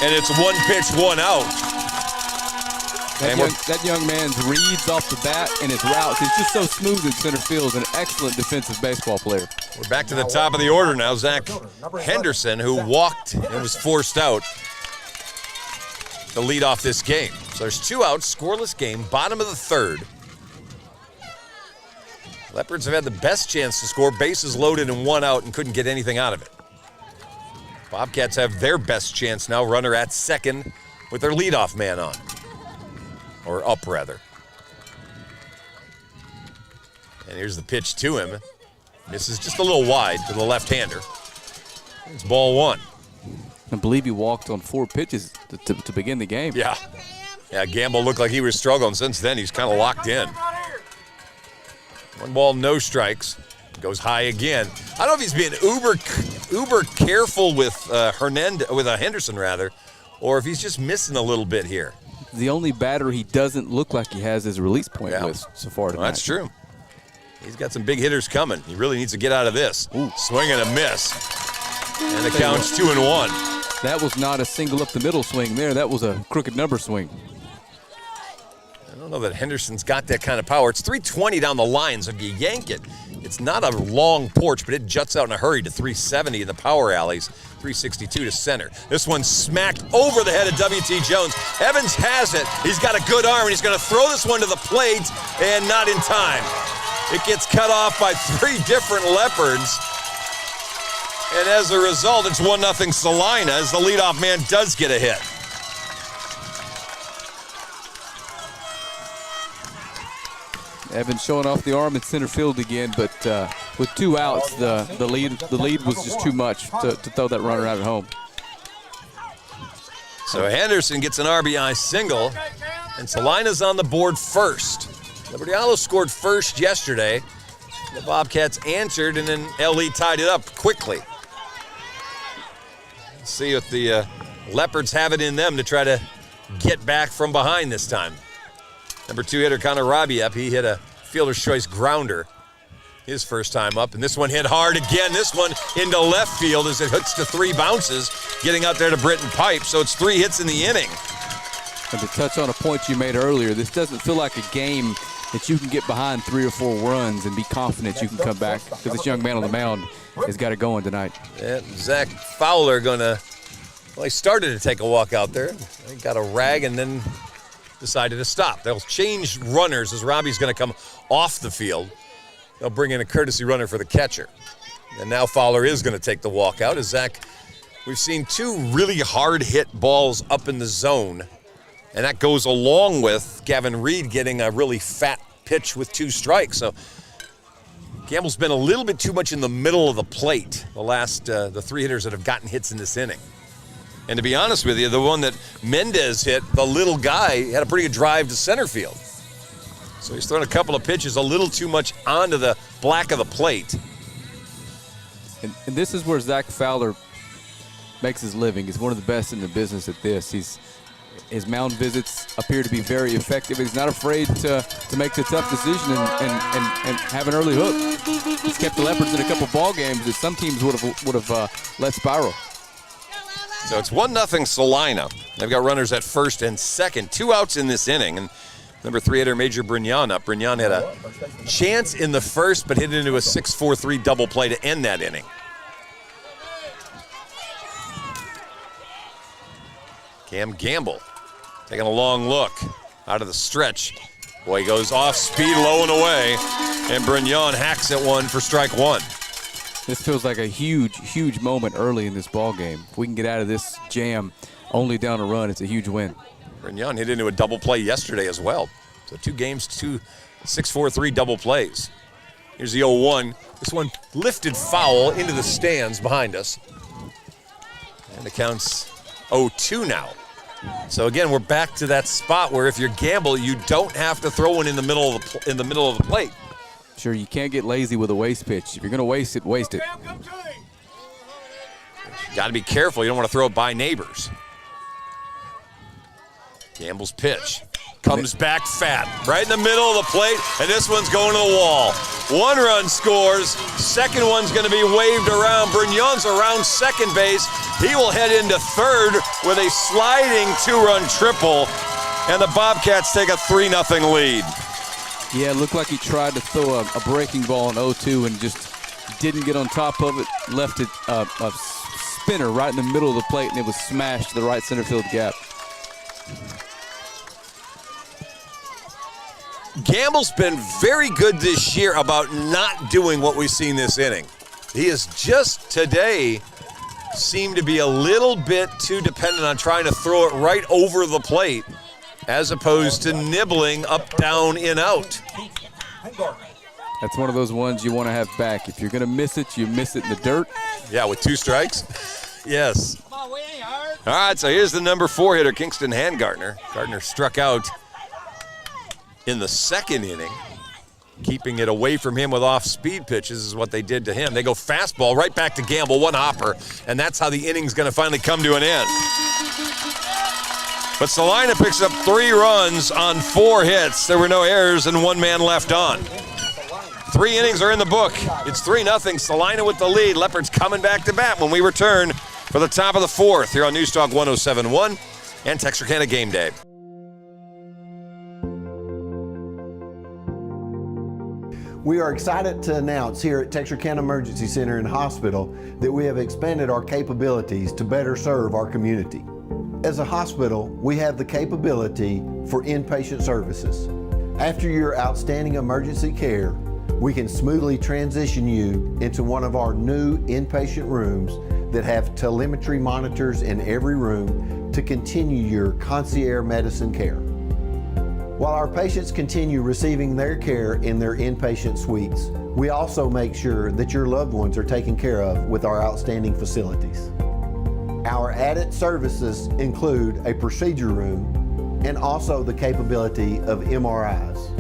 And it's 1 pitch, 1 out. That young man's reads off the bat and his routes. He's just so smooth in center field. He's an excellent defensive baseball player. We're back to the top of the order now. Zach Henderson, who walked and was forced out to lead off this game. So there's 2 outs, scoreless game, bottom of the 3rd. Leopards have had the best chance to score, bases loaded and 1 out, and couldn't get anything out of it. Bobcats have their best chance now, runner at second with their leadoff man on. Or up, rather. And here's the pitch to him. Misses just a little wide to the left-hander. It's ball 1. I believe he walked on 4 pitches to begin the game. Yeah, Gamble looked like he was struggling. Since then, he's kind of locked in. 1 ball, no strikes. Goes high again. I don't know if he's being uber careful with Henderson, rather, or if he's just missing a little bit here. The only batter he doesn't look like he has his release point with so far tonight. Well, that's true. He's got some big hitters coming. He really needs to get out of this. Ooh. Swing and a miss. And the count's 2-1. That was not a single up the middle swing there. That was a crooked number swing. I don't know that Henderson's got that kind of power. It's 320 down the line, so if you yank it, it's not a long porch, but it juts out in a hurry to 370 in the power alleys, 362 to center. This one smacked over the head of W.T. Jones. Evans has it. He's got a good arm, and he's going to throw this one to the plate, and not in time. It gets cut off by 3 different Leopards. And as a result, it's 1-0 Celina as the leadoff man does get a hit. Evans showing off the arm in center field again, but with 2 outs, the lead was just too much to throw that runner out at home. So Henderson gets an RBI single, and Celina's on the board first. Liberty-Eylau scored first yesterday. The Bobcats answered, and then LE tied it up quickly. Let's see if the Leopards have it in them to try to get back from behind this time. Number 2 hitter Connor Rabiep, he hit a fielder's choice grounder his first time up, and this one hit hard again. This one into left field as it hooks to 3 bounces, getting out there to Britton Pipe, so it's 3 hits in the inning. And to touch on a point you made earlier, this doesn't feel like a game that you can get behind 3 or 4 runs and be confident you can come back, because this young man on the mound has got it going tonight. Yeah, Zach Fowler he started to take a walk out there. He got a rag and then decided to stop. They'll change runners as Robbie's going to come off the field. They'll bring in a courtesy runner for the catcher. And now Fowler is going to take the walk out as we've seen 2 really hard hit balls up in the zone. And that goes along with Gavin Reed getting a really fat pitch with 2 strikes. So Gamble's been a little bit too much in the middle of the plate the 3 hitters that have gotten hits in this inning. And to be honest with you, the one that Mendez hit, the little guy, had a pretty good drive to center field. So he's thrown a couple of pitches a little too much onto the black of the plate. And this is where Zach Fowler makes his living. He's one of the best in the business at this. His mound visits appear to be very effective. He's not afraid to make the tough decision and have an early hook. He's kept the Leopards in a couple ball games that some teams would have let spiral. So it's 1-0 Celina. They've got runners at first and second. 2 outs in this inning. And number 3 hitter Major Brignon up. Brignon had a chance in the first, but hit into a 6-4-3 double play to end that inning. Cam Gamble taking a long look out of the stretch. Boy, he goes off speed, low and away, and Brignon hacks at one for strike 1. This feels like a huge, huge moment early in this ball game. If we can get out of this jam only down a run, it's a huge win. Brignon hit into a double play yesterday as well. So 2 games, 2 6-4-3 double plays. Here's the 0-1. This one lifted foul into the stands behind us. And it counts 0-2 now. So again, we're back to that spot where if you're Gamble, you don't have to throw one in the middle of the plate. Sure, you can't get lazy with a waste pitch. If you're going to waste it, waste it. Got to be careful. You don't want to throw it by neighbors. Gamble's pitch comes back fat, right in the middle of the plate, and this one's going to the wall. 1 run scores. Second one's going to be waved around. Brignon's around second base. He will head into third with a sliding 2-run triple, and the Bobcats take a 3-0 lead. Yeah, it looked like he tried to throw a breaking ball in 0-2 and just didn't get on top of it, left it a spinner right in the middle of the plate, and it was smashed to the right center field gap. Gamble's been very good this year about not doing what we've seen this inning. He has just today seemed to be a little bit too dependent on trying to throw it right over the plate as opposed to nibbling up, down, in, out. That's one of those ones you want to have back. If you're going to miss it, you miss it in the dirt. Yeah, with 2 strikes. Yes. All right, so here's the number 4 hitter, Kingston Handgartner. Gardner struck out in the second inning. Keeping it away from him with off-speed pitches is what they did to him. They go fastball right back to Gamble, 1 hopper, and that's how the inning's going to finally come to an end. But Celina picks up 3 runs on 4 hits. There were no errors and 1 man left on. 3 innings are in the book. It's 3-0. Celina with the lead. Leopards coming back to bat when we return for the top of the 4th here on Newstalk 107.1 and Texarkana Game Day. We are excited to announce here at Texarkana Emergency Center and Hospital that we have expanded our capabilities to better serve our community. As a hospital, we have the capability for inpatient services. After your outstanding emergency care, we can smoothly transition you into one of our new inpatient rooms that have telemetry monitors in every room to continue your concierge medicine care. While our patients continue receiving their care in their inpatient suites, we also make sure that your loved ones are taken care of with our outstanding facilities. Our added services include a procedure room and also the capability of MRIs.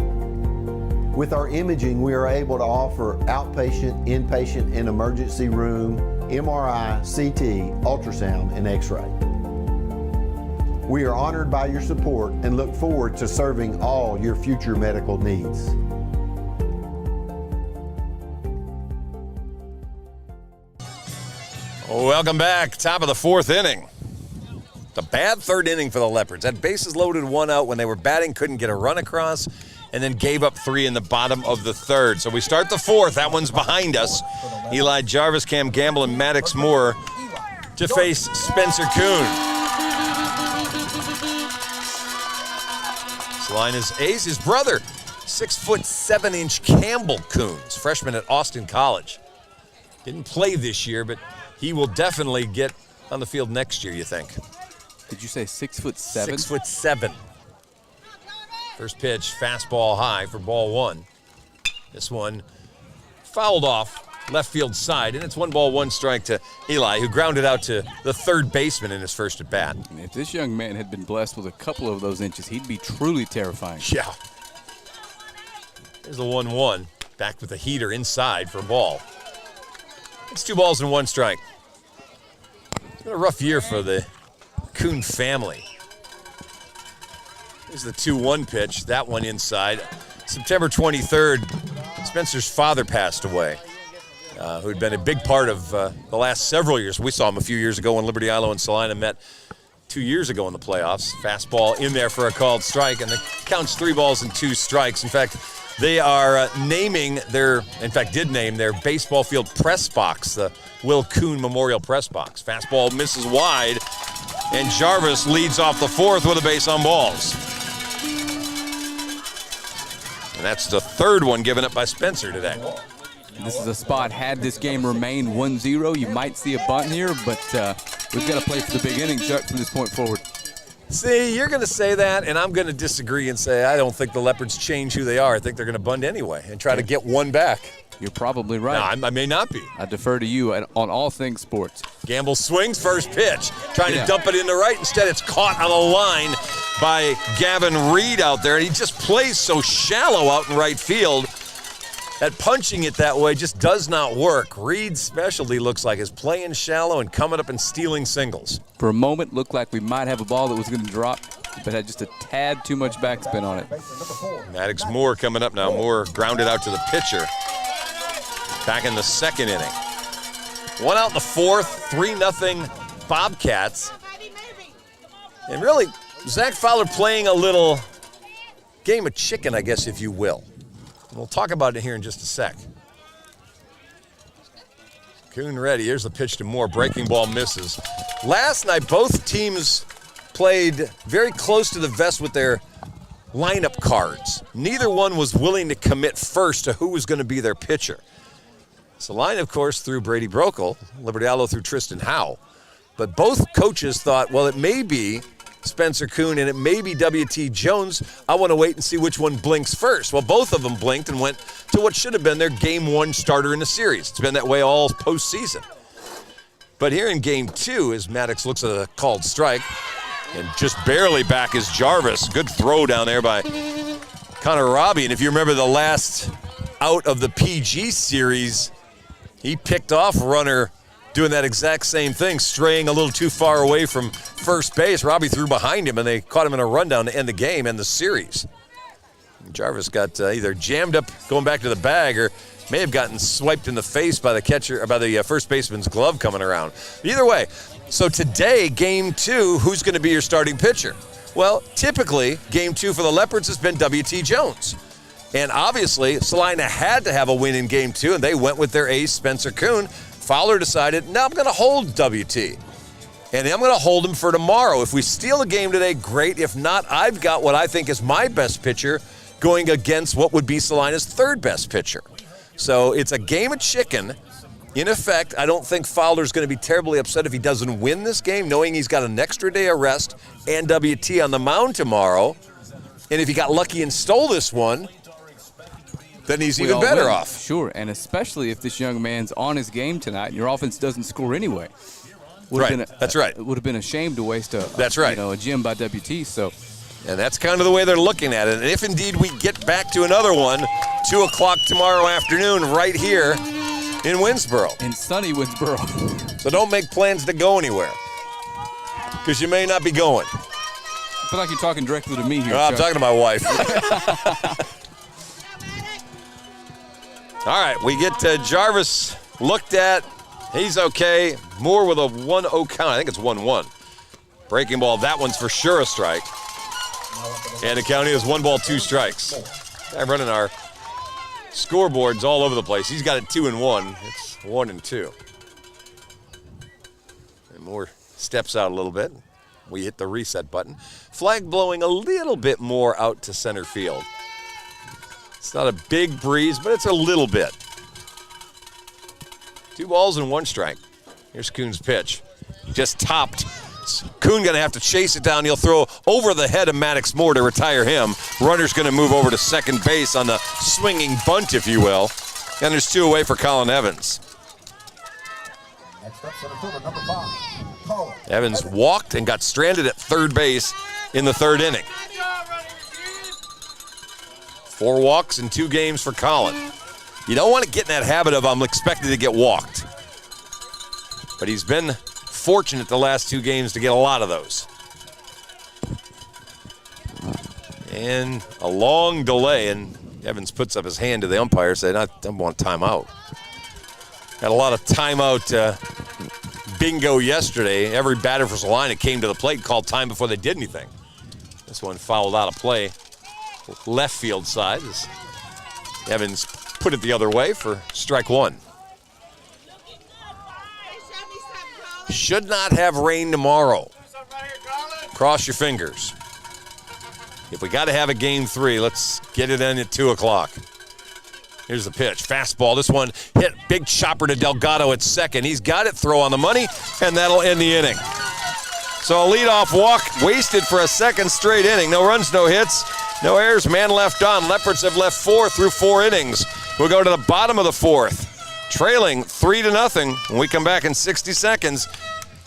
With our imaging, we are able to offer outpatient, inpatient, and emergency room, MRI, CT, ultrasound, and X-ray. We are honored by your support and look forward to serving all your future medical needs. Welcome back. Top of the 4th inning. The bad 3rd inning for the Leopards. Had bases loaded, 1 out when they were batting, couldn't get a run across, and then gave up 3 in the bottom of the 3rd. So we start the 4th. That one's behind us. Eli Jarvis, Cam Gamble, and Maddox Moore to face Spencer Kuhn. Celina's ace, his brother, 6'7" Campbell Coons, freshman at Austin College. Didn't play this year, but he will definitely get on the field next year, you think. Did you say 6'7"? 6'7". First pitch, fastball high for ball 1. This one fouled off left field side, and it's 1 ball, 1 strike to Eli, who grounded out to the 3rd baseman in his first at bat. And if this young man had been blessed with a couple of those inches, he'd be truly terrifying. Yeah. There's the 1-1, back with a heater inside for a ball. It's 2 balls and 1 strike. It's been a rough year for the Kuhn family. Here's the 2-1 pitch, that one inside. September 23rd, Spencer's father passed away. who'd been a big part of the last several years. We saw him a few years ago when Liberty-Eylau and Celina met 2 years ago in the playoffs. Fastball in there for a called strike, and the count's 3 balls and 2 strikes. In fact, they are did name their baseball field press box, the Will Kuhn Memorial Press Box. Fastball misses wide, and Jarvis leads off the 4th with a base on balls. And that's the 3rd one given up by Spencer today. This is a spot, had this game remained 1-0, you might see a bunt here, but we've got to play for the big inning, Chuck, from this point forward. See, you're going to say that, and I'm going to disagree and say I don't think the Leopards change who they are. I think they're going to bunt anyway and try to get one back. You're probably right. No, I may not be. I defer to you on all things sports. Gamble swings, first pitch, trying to dump it into right. Instead, it's caught on the line by Gavin Reed out there, and he just plays so shallow out in right field that punching it that way just does not work. Reed's specialty looks like is playing shallow and coming up and stealing singles. For a moment, looked like we might have a ball that was going to drop, but had just a tad too much backspin on it. Maddox Moore coming up now. Moore grounded out to the pitcher. Back in the 2nd inning. 1 out in the 4th, 3-0 Bobcats. And really, Zach Fowler playing a little game of chicken, I guess, if you will. And we'll talk about it here in just a sec. Kuhn ready. Here's the pitch to Moore. Breaking ball misses. Last night, both teams played very close to the vest with their lineup cards. Neither one was willing to commit first to who was going to be their pitcher. Celina, of course, threw Brady Brokel. Liberty-Eylau threw Tristan Howe. But both coaches thought, well, it may be Spencer Kuhn and it may be W.T. Jones. I want to wait and see which one blinks first. Well, both of them blinked and went to what should have been their Game 1 starter in the series. It's been that way all postseason. But here in Game 2, as Maddox looks at a called strike, and just barely back is Jarvis. Good throw down there by Connor Robbie. And if you remember the last out of the PG series, he picked off a runner doing that exact same thing, straying a little too far away from first base. Robbie threw behind him, and they caught him in a rundown to end the game and the series. Jarvis got either jammed up going back to the bag or may have gotten swiped in the face by the catcher, or by the first baseman's glove coming around. Either way, so today, Game 2, who's going to be your starting pitcher? Well, typically, Game 2 for the Leopards has been W.T. Jones. And obviously, Celina had to have a win in Game 2, and they went with their ace, Spencer Kuhn. Fowler decided, no, I'm going to hold W.T. And I'm going to hold him for tomorrow. If we steal a game today, great. If not, I've got what I think is my best pitcher going against what would be Celina's 3rd best pitcher. So it's a game of chicken. In effect, I don't think Fowler's going to be terribly upset if he doesn't win this game, knowing he's got an extra day of rest and W.T. on the mound tomorrow. And if he got lucky and stole this one, then he's even better off. Sure, and especially if this young man's on his game tonight and your offense doesn't score anyway. That's right. It would have been a shame to waste a gem by WT. So, and that's kind of the way they're looking at it. And if indeed we get back to another one, 2 o'clock tomorrow afternoon right here in Winsboro. In sunny Winsboro. So don't make plans to go anywhere, because you may not be going. I feel like you're talking directly to me here. I'm talking to my wife. All right, we get Jarvis looked at. He's okay. Moore with a 1-0 count. I think it's 1-1. Breaking ball. That one's for sure a strike. And the count is 1 ball, 2 strikes. I'm running our scoreboards all over the place. He's got it 2-1. It's 1-2. And Moore steps out a little bit. We hit the reset button. Flag blowing a little bit more out to center field. It's not a big breeze, but it's a little bit. 2 balls and 1 strike. Here's Kuhn's pitch. Just topped. Kuhn going to have to chase it down. He'll throw over the head of Maddox Moore to retire him. Runner's going to move over to second base on the swinging bunt, if you will. And there's 2 away for Colin Evans. Next up, center fielder, number 5. Evans walked and got stranded at third base in the 3rd inning. 4 walks in 2 games for Colin. You don't want to get in that habit of I'm expected to get walked. But he's been fortunate the last 2 games to get a lot of those. And a long delay, and Evans puts up his hand to the umpire saying, I don't want timeout. Had a lot of timeout bingo yesterday. Every batter for Celina came to the plate and called time before they did anything. This one fouled out of play. Left field side as Evans put it the other way for strike one. Should not have rain tomorrow. Cross your fingers. If we got to have a game 3, let's get it in at 2 o'clock. Here's the pitch. Fastball. This one hit big chopper to Delgado at second. He's got it. Throw on the money, and that'll end the inning. So a leadoff walk wasted for a second straight inning. No runs, no hits, no errors. Man left on. Leopards have left 4 through 4 innings. We'll go to the bottom of the 4th. Trailing 3-0 when we come back in 60 seconds.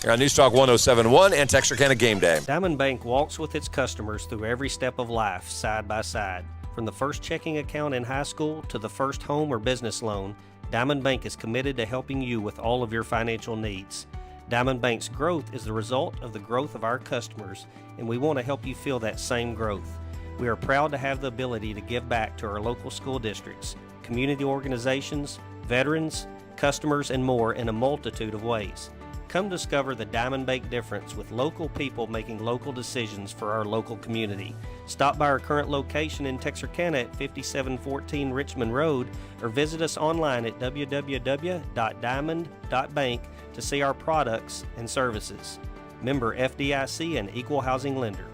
Here on News Talk 107.1 and Texarkana Game Day. Diamond Bank walks with its customers through every step of life, side by side. From the first checking account in high school to the first home or business loan, Diamond Bank is committed to helping you with all of your financial needs. Diamond Bank's growth is the result of the growth of our customers, and we want to help you feel that same growth. We are proud to have the ability to give back to our local school districts, community organizations, veterans, customers, and more in a multitude of ways. Come discover the Diamond Bank difference with local people making local decisions for our local community. Stop by our current location in Texarkana at 5714 Richmond Road or visit us online at www.diamond.bank to see our products and services. Member FDIC and Equal Housing Lender.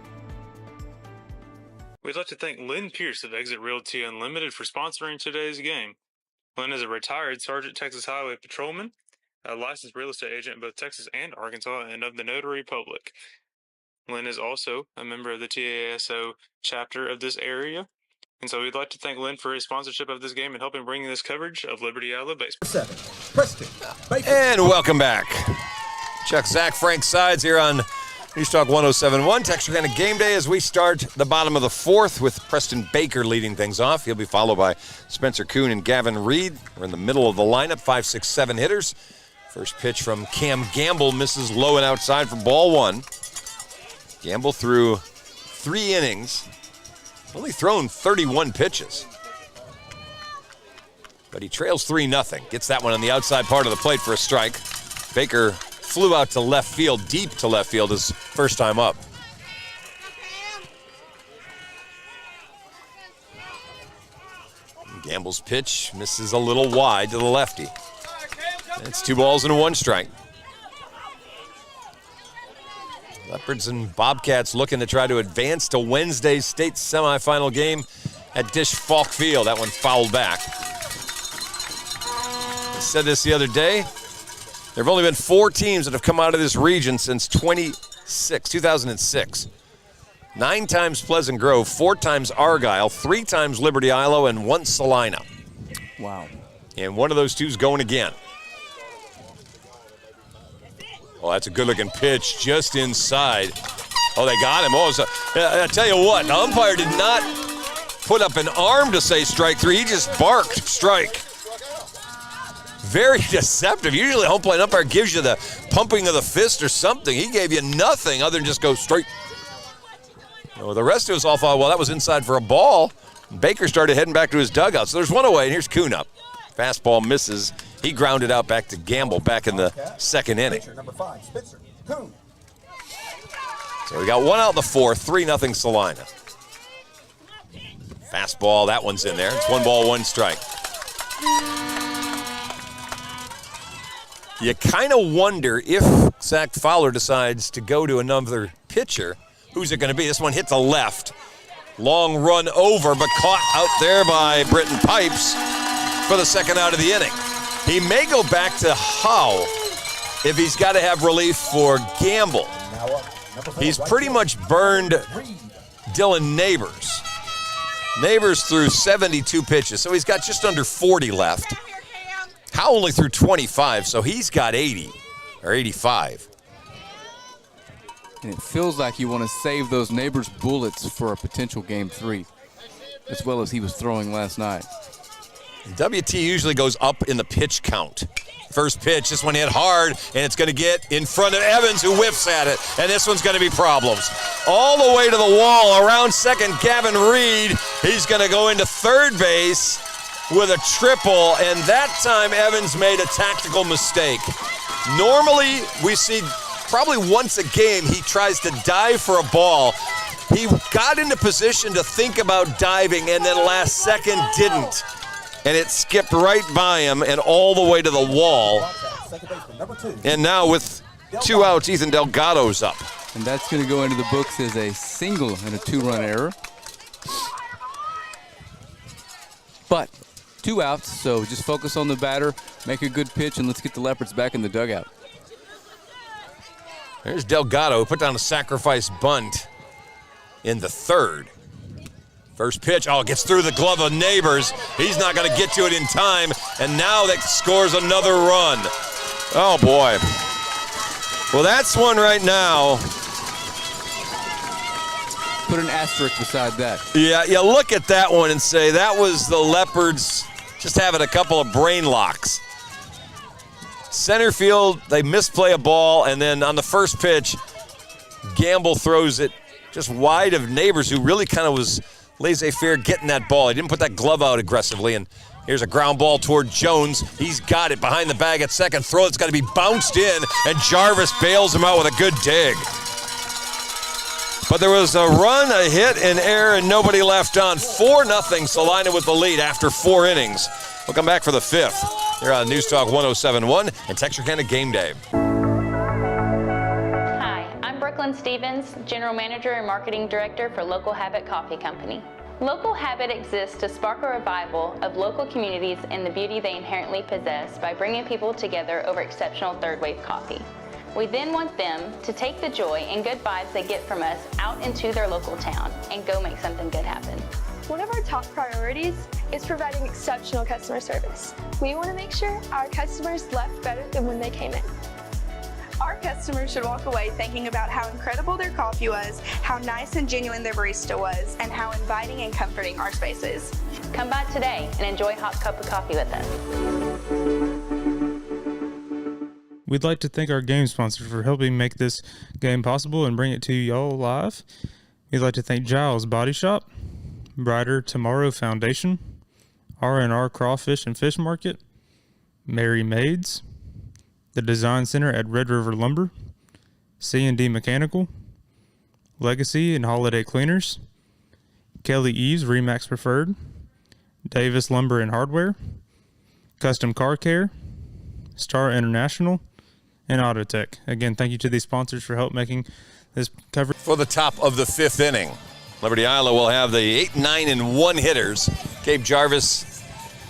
We'd like to thank Lynn Pierce of Exit Realty Unlimited for sponsoring today's game. Lynn is a retired Sergeant Texas Highway Patrolman, a licensed real estate agent in both Texas and Arkansas, and of the Notary Public. Lynn is also a member of the TASO chapter of this area, and so we'd like to thank Lynn for his sponsorship of this game and helping bring this coverage of Liberty-Eylau baseball. And welcome back. Check Zach Frank's sides here on News Talk 107.1, Texarkana Game Day, as we start the bottom of the 4th with Preston Baker leading things off. He'll be followed by Spencer Kuhn and Gavin Reed. We're in the middle of the lineup, 5, 6, 7 hitters. First pitch from Cam Gamble misses low and outside for ball 1. Gamble threw 3 innings, only thrown 31 pitches. But he trails 3-0. Gets that one on the outside part of the plate for a strike. Baker flew out to left field, deep to left field his first time up. Gamble's pitch misses a little wide to the lefty. It's 2 balls and 1 strike. Leopards and Bobcats looking to try to advance to Wednesday's state semifinal game at Dish Falk Field. That one fouled back. I said this the other day. There have only been 4 teams that have come out of this region since 2006. 9 times Pleasant Grove, 4 times Argyle, 3 times Liberty-Eylau, and 1 Celina. Wow. And one of those 2's going again. Oh, that's a good-looking pitch just inside. Oh, they got him. Oh, I tell you what, the umpire did not put up an arm to say strike 3. He just barked strike. Very deceptive. Usually, home plate umpire gives you the pumping of the fist or something. He gave you nothing other than just go straight. Well, the rest of us all thought, well, that was inside for a ball. Baker started heading back to his dugout. So there's 1 away, and here's Kuhn up. Fastball misses. He grounded out back to Gamble back in the 2nd inning. So we got 1 out in the 4th, 3-0 Celina. Fastball, that one's in there. It's 1 ball, 1 strike. You kind of wonder if Zach Fowler decides to go to another pitcher, who's it going to be? This one hit to left. Long run over, but caught out there by Britton Pipes for the 2nd out of the inning. He may go back to Howe if he's got to have relief for Gamble. He's pretty much burned Dylan Neighbors. Neighbors threw 72 pitches, so he's got just under 40 left. Howe only threw 25, so he's got 80 or 85. And it feels like you want to save those Neighbors bullets for a potential game 3, as well as he was throwing last night. WT usually goes up in the pitch count. First pitch, this one hit hard, and it's going to get in front of Evans, who whiffs at it, and this one's going to be problems. All the way to the wall, around second, Gavin Reed. He's going to go into third base with a triple, and that time Evans made a tactical mistake. Normally, we see probably once a game he tries to dive for a ball. He got into position to think about diving, and then last second didn't. And it skipped right by him and all the way to the wall. And now with 2 outs, Ethan Delgado's up. And that's going to go into the books as a single and a 2-run error. But 2 outs, so just focus on the batter, make a good pitch, and let's get the Leopards back in the dugout. There's Delgado, who put down a sacrifice bunt in the third. First pitch, gets through the glove of Neighbors. He's not going to get to it in time, and now that scores another run. Oh, boy. Well, that's one right now. Put an asterisk beside that. Yeah, you look at that one and say that was the Leopards just having a couple of brain locks. Center field, they misplay a ball, and then on the first pitch, Gamble throws it just wide of Neighbors, who really kind of was laissez-faire getting that ball. He didn't put that glove out aggressively, and here's a ground ball toward Jones. He's got it behind the bag at second. Throw it's got to be bounced in, and Jarvis bails him out with a good dig. But there was a run, a hit, an error, and nobody left on. 4-0, Celina with the lead after 4 innings. We'll come back for the 5th. Here on News Talk 107.1 and Texarkana Game Day. Hi, I'm Brooklyn Stevens, General Manager and Marketing Director for Local Habit Coffee Company. Local Habit exists to spark a revival of local communities and the beauty they inherently possess by bringing people together over exceptional third-wave coffee. We then want them to take the joy and good vibes they get from us out into their local town and go make something good happen. One of our top priorities is providing exceptional customer service. We want to make sure our customers left better than when they came in. Our customers should walk away thinking about how incredible their coffee was, how nice and genuine their barista was, and how inviting and comforting our space is. Come by today and enjoy a hot cup of coffee with us. We'd like to thank our game sponsor for helping make this game possible and bring it to y'all live. We'd like to thank Giles Body Shop, Brighter Tomorrow Foundation, R&R Crawfish and Fish Market, Mary Maids, the Design Center at Red River Lumber, C&D Mechanical, Legacy and Holiday Cleaners, Kelly Eves Remax Preferred, Davis Lumber and Hardware, Custom Car Care, Star International, and Autotech. Again, thank you to these sponsors for help making this coverage. For the top of the 5th inning, Liberty-Eylau will have the 8, 9, and 1 hitters. Gabe Jarvis,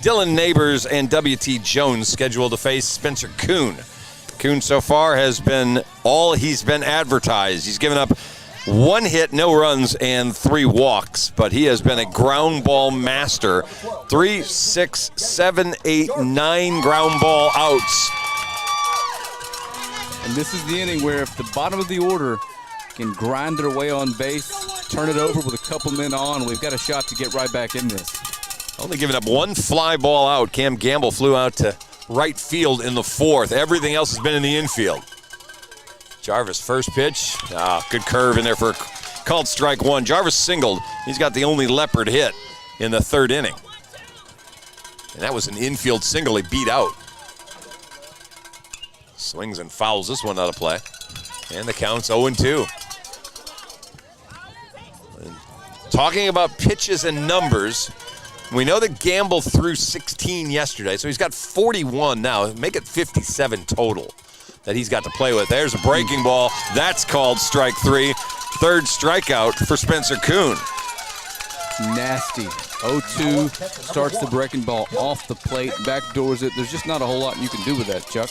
Dylan Neighbors, and W.T. Jones scheduled to face Spencer Kuhn. Kuhn so far has been all he's been advertised. He's given up 1 hit, no runs, and 3 walks, but he has been a ground ball master. 3, 6, 7, 8, 9 ground ball outs. And this is the inning where if the bottom of the order can grind their way on base, turn it over with a couple men on, we've got a shot to get right back in this. Only giving up 1 fly ball out. Cam Gamble flew out to right field in the 4th. Everything else has been in the infield. Jarvis, first pitch. Good curve in there for a called strike 1. Jarvis singled. He's got the only Leopard hit in the 3rd inning. And that was an infield single he beat out. Swings and fouls this one out of play. And the count's 0-2. Talking about pitches and numbers, we know that Gamble threw 16 yesterday, so he's got 41 now. Make it 57 total that he's got to play with. There's a breaking ball. That's called strike 3. 3rd strikeout for Spencer Kuhn. Nasty. 0-2, starts the breaking ball off the plate, backdoors it. There's just not a whole lot you can do with that, Chuck.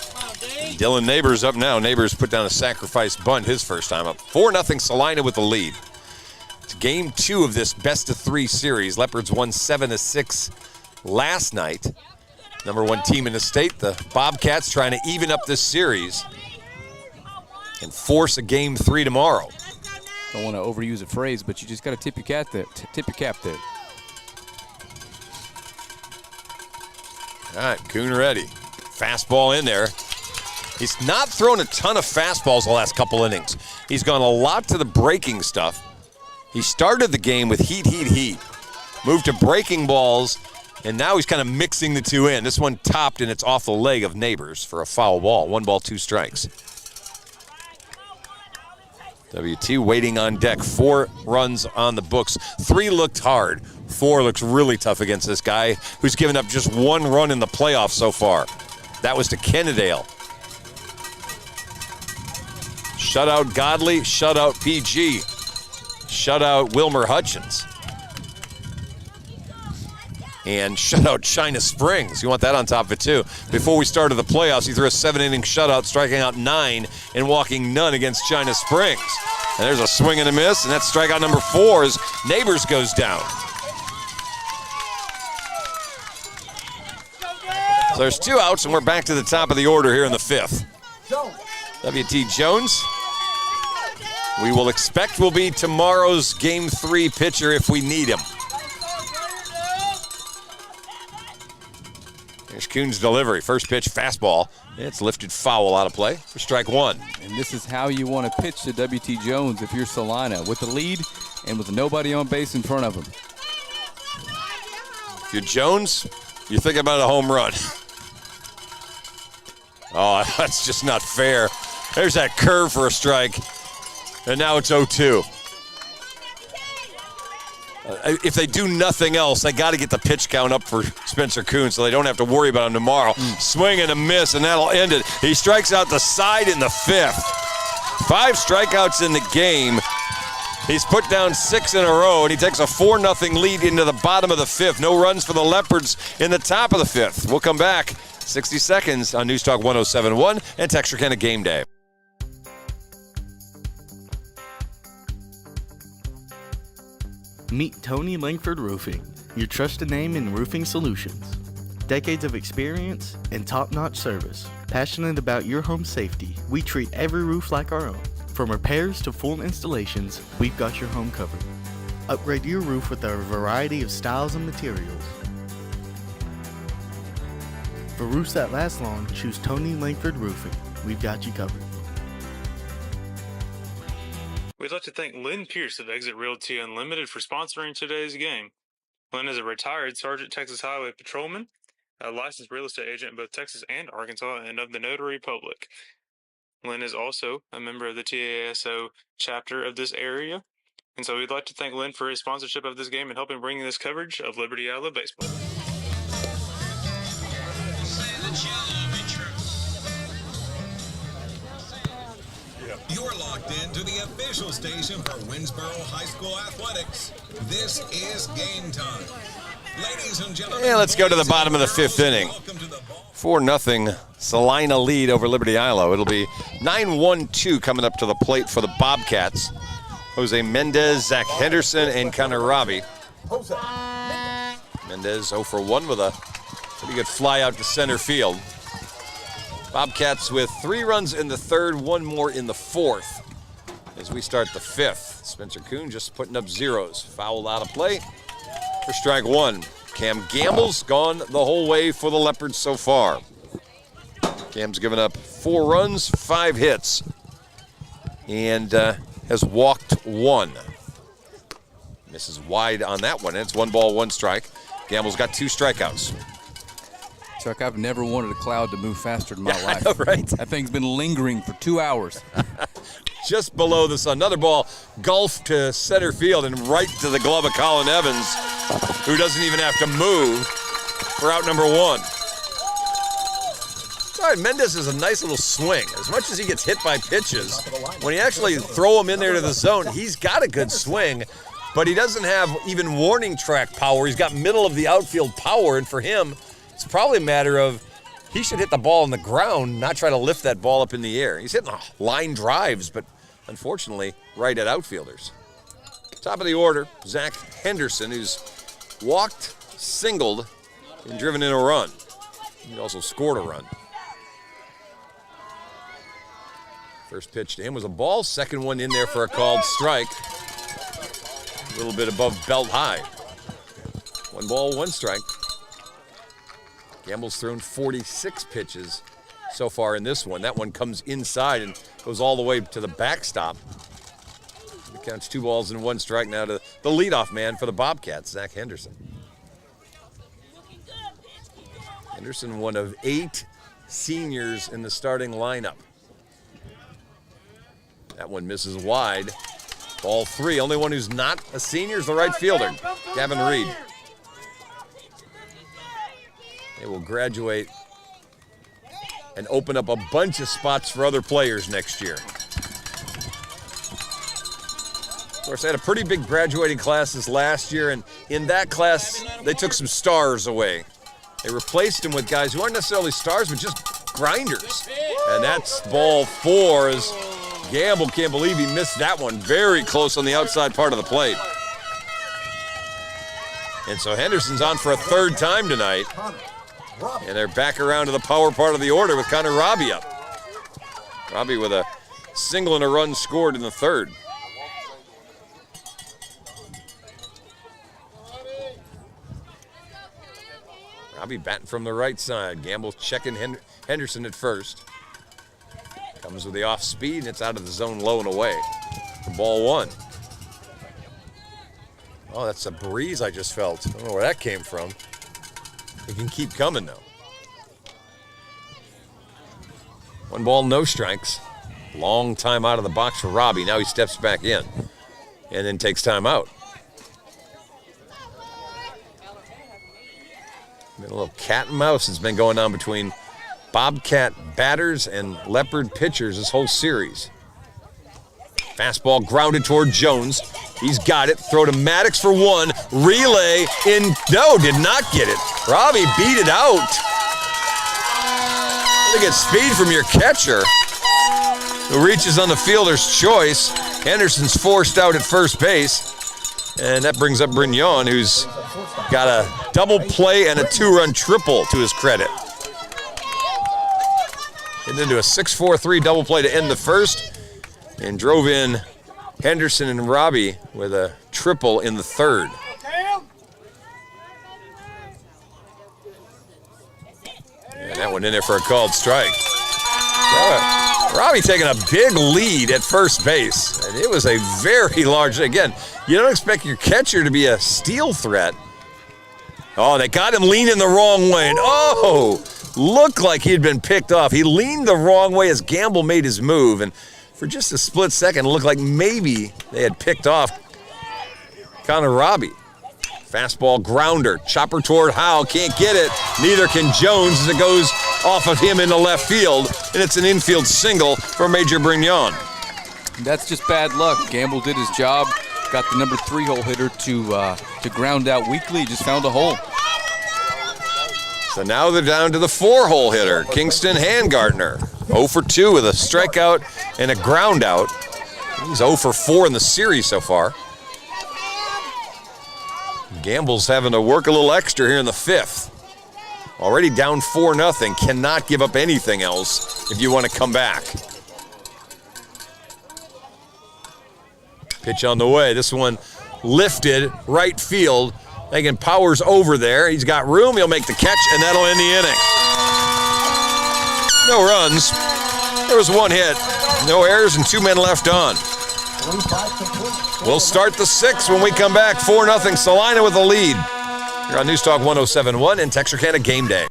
Dylan Neighbors up now. Neighbors put down a sacrifice bunt his first time up. 4-0 Celina with the lead. It's game 2 of this best-of-3 series. Leopards won 7-6 last night. Number 1 team in the state. The Bobcats trying to even up this series and force a game 3 tomorrow. Don't want to overuse a phrase, but you just got to tip your cap there. All right, Kuhn ready. Fastball in there. He's not thrown a ton of fastballs the last couple innings. He's gone a lot to the breaking stuff. He started the game with heat. Moved to breaking balls, And now he's kind of mixing the two in. This one topped, and it's off the leg of Neighbors for a foul ball. 1 ball, 2 strikes. WT waiting on deck. 4 runs on the books. 3 looked hard. 4 looks really tough against this guy who's given up just 1 run in the playoffs so far. That was to Kennedale. Shutout Godley, shutout PG, shutout Wilmer Hutchins. And shutout China Springs. You want that on top of it, too. Before we started the playoffs, he threw a 7-inning shutout, striking out 9 and walking none against China Springs. And there's a swing and a miss, and that's strikeout number 4 as Neighbors goes down. So there's 2 outs, and we're back to the top of the order here in the 5th. W.T. Jones, we will expect will be tomorrow's Game 3 pitcher if we need him. There's Kuhn's delivery. First pitch, fastball. It's lifted foul out of play for strike 1. And this is how you want to pitch to W.T. Jones if you're Celina, with the lead and with nobody on base in front of him. If you're Jones, you're thinking about a home run. Oh, that's just not fair. There's that curve for a strike, and now it's 0-2. If they do nothing else, they got to get the pitch count up for Spencer Kuhn so they don't have to worry about him tomorrow. Swing and a miss, and that'll end it. He strikes out the side in the 5th. 5 strikeouts in the game. He's put down 6 in a row, and he takes a 4-0 lead into the bottom of the 5th. No runs for the Leopards in the top of the 5th. We'll come back 60 seconds on News Talk 107.1 and Texarkana Game Day. Meet Tony Langford Roofing, your trusted name in roofing solutions. Decades of experience and top-notch service. Passionate about your home safety, we treat every roof like our own. From repairs to full installations, we've got your home covered. Upgrade your roof with our variety of styles and materials. For roofs that last long, choose Tony Langford Roofing. We've got you covered. We'd like to thank Lynn Pierce of Exit Realty Unlimited for sponsoring today's game. Lynn is a retired Sergeant Texas Highway Patrolman, a licensed real estate agent in both Texas and Arkansas, and of the Notary Public. Lynn is also a member of the TASO chapter of this area, and so we'd like to thank Lynn for his sponsorship of this game and helping bring this coverage of Liberty-Eylau baseball. You're locked into the official station for Winsboro High School Athletics. This is game time. Ladies and gentlemen. Yeah, let's go to the bottom of the 5th inning. 4-0 Celina lead over Liberty-Eylau. It'll be 9-1-2 coming up to the plate for the Bobcats. Jose Mendez, Zach Henderson, and Connor Robbie. Mendez 0 for 1 with a pretty good fly out to center field. Bobcats with 3 runs in the 3rd, 1 more in the 4th. As we start the 5th, Spencer Kuhn just putting up zeros. Fouled out of play for strike 1. Cam Gamble's gone the whole way for the Leopards so far. Cam's given up 4 runs, 5 hits, and has walked 1. Misses wide on that one, and it's 1 ball, 1 strike. Gamble's got 2 strikeouts. Chuck, I've never wanted a cloud to move faster in my life. I know, right? That thing's been lingering for 2 hours. Just below the sun. Another ball golfed to center field and right to the glove of Colin Evans, who doesn't even have to move for out number 1. All right, Mendez is a nice little swing. As much as he gets hit by pitches, when you actually throw him in there to the zone, he's got a good swing, but he doesn't have even warning track power. He's got middle of the outfield power, and for him, it's probably a matter of he should hit the ball on the ground, not try to lift that ball up in the air. He's hitting line drives, but unfortunately, right at outfielders. Top of the order, Zach Henderson, who's walked, singled, and driven in a run. He also scored a run. First pitch to him was a ball. Second one in there for a called strike. A little bit above belt high. 1 ball, 1 strike. Gamble's thrown 46 pitches so far in this one. That one comes inside and goes all the way to the backstop. It counts 2 balls and 1 strike now to the leadoff man for the Bobcats, Zach Henderson. Henderson, one of 8 seniors in the starting lineup. That one misses wide. Ball 3. Only one who's not a senior is the right fielder, Gavin Reed. They will graduate and open up a bunch of spots for other players next year. Of course, they had a pretty big graduating class this last year, and in that class, they took some stars away. They replaced them with guys who aren't necessarily stars, but just grinders. And that's ball 4 as Gamble can't believe he missed that one. Very close on the outside part of the plate. And so Henderson's on for a 3rd time tonight. And they're back around to the power part of the order with Connor Robbie up. Robbie with a single and a run scored in the 3rd. Robbie batting from the right side. Gamble checking Henderson at first. Comes with the off speed, and it's out of the zone low and away. Ball 1. Oh, that's a breeze I just felt. I don't know where that came from. It can keep coming, though. 1 ball, no strikes. Long time out of the box for Robbie. Now he steps back in and then takes time out. Been a little cat and mouse has been going on between Bobcat batters and Leopard pitchers this whole series. Fastball grounded toward Jones. He's got it. Throw to Maddox for 1. Relay in. No, did not get it. Robbie beat it out. Look at speed from your catcher, who reaches on the fielder's choice. Henderson's forced out at first base. And that brings up Brignon, who's got a double play and a 2-run triple to his credit. And into a 6-4-3 double play to end the first, and drove in Henderson and Robbie with a triple in the 3rd. And that one in there for a called strike. Robbie taking a big lead at first base, and it was a very large, again, you don't expect your catcher to be a steal threat. Oh, they got him leaning the wrong way, and oh, looked like he'd been picked off. He leaned the wrong way as Gamble made his move, and for just a split second, it looked like maybe they had picked off Connor Robbie. Fastball grounder, chopper toward Howe, can't get it. Neither can Jones as it goes off of him into left field, and it's an infield single for Major Brignon. That's just bad luck. Gamble did his job, got the number 3 hole hitter to ground out weakly. He just found a hole. So now they're down to the 4-hole hitter, Kingston Handgartner. 0 for 2 with a strikeout and a ground out. He's 0 for 4 in the series so far. Gamble's having to work a little extra here in the 5th. Already down 4-0, cannot give up anything else if you want to come back. Pitch on the way. This one lifted right field. Megan Powers over there. He's got room. He'll make the catch, and that'll end the inning. No runs. There was 1 hit. No errors and 2 men left on. We'll start the 6th when we come back. 4-0, Celina with the lead. You're on News Talk 107.1 and Texarkana Game Day.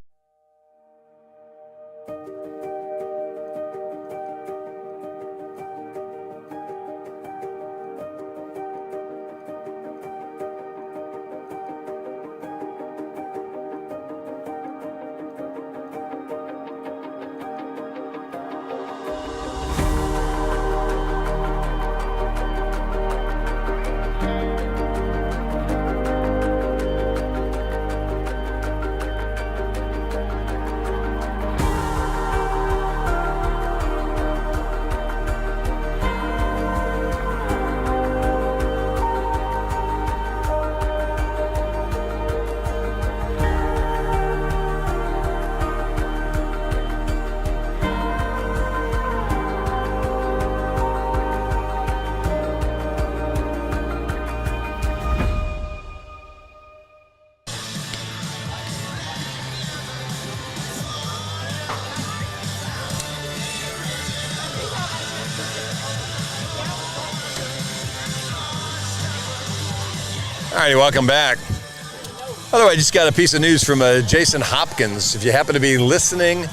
All righty, welcome back. By the way, I just got a piece of news from Jason Hopkins. If you happen to be listening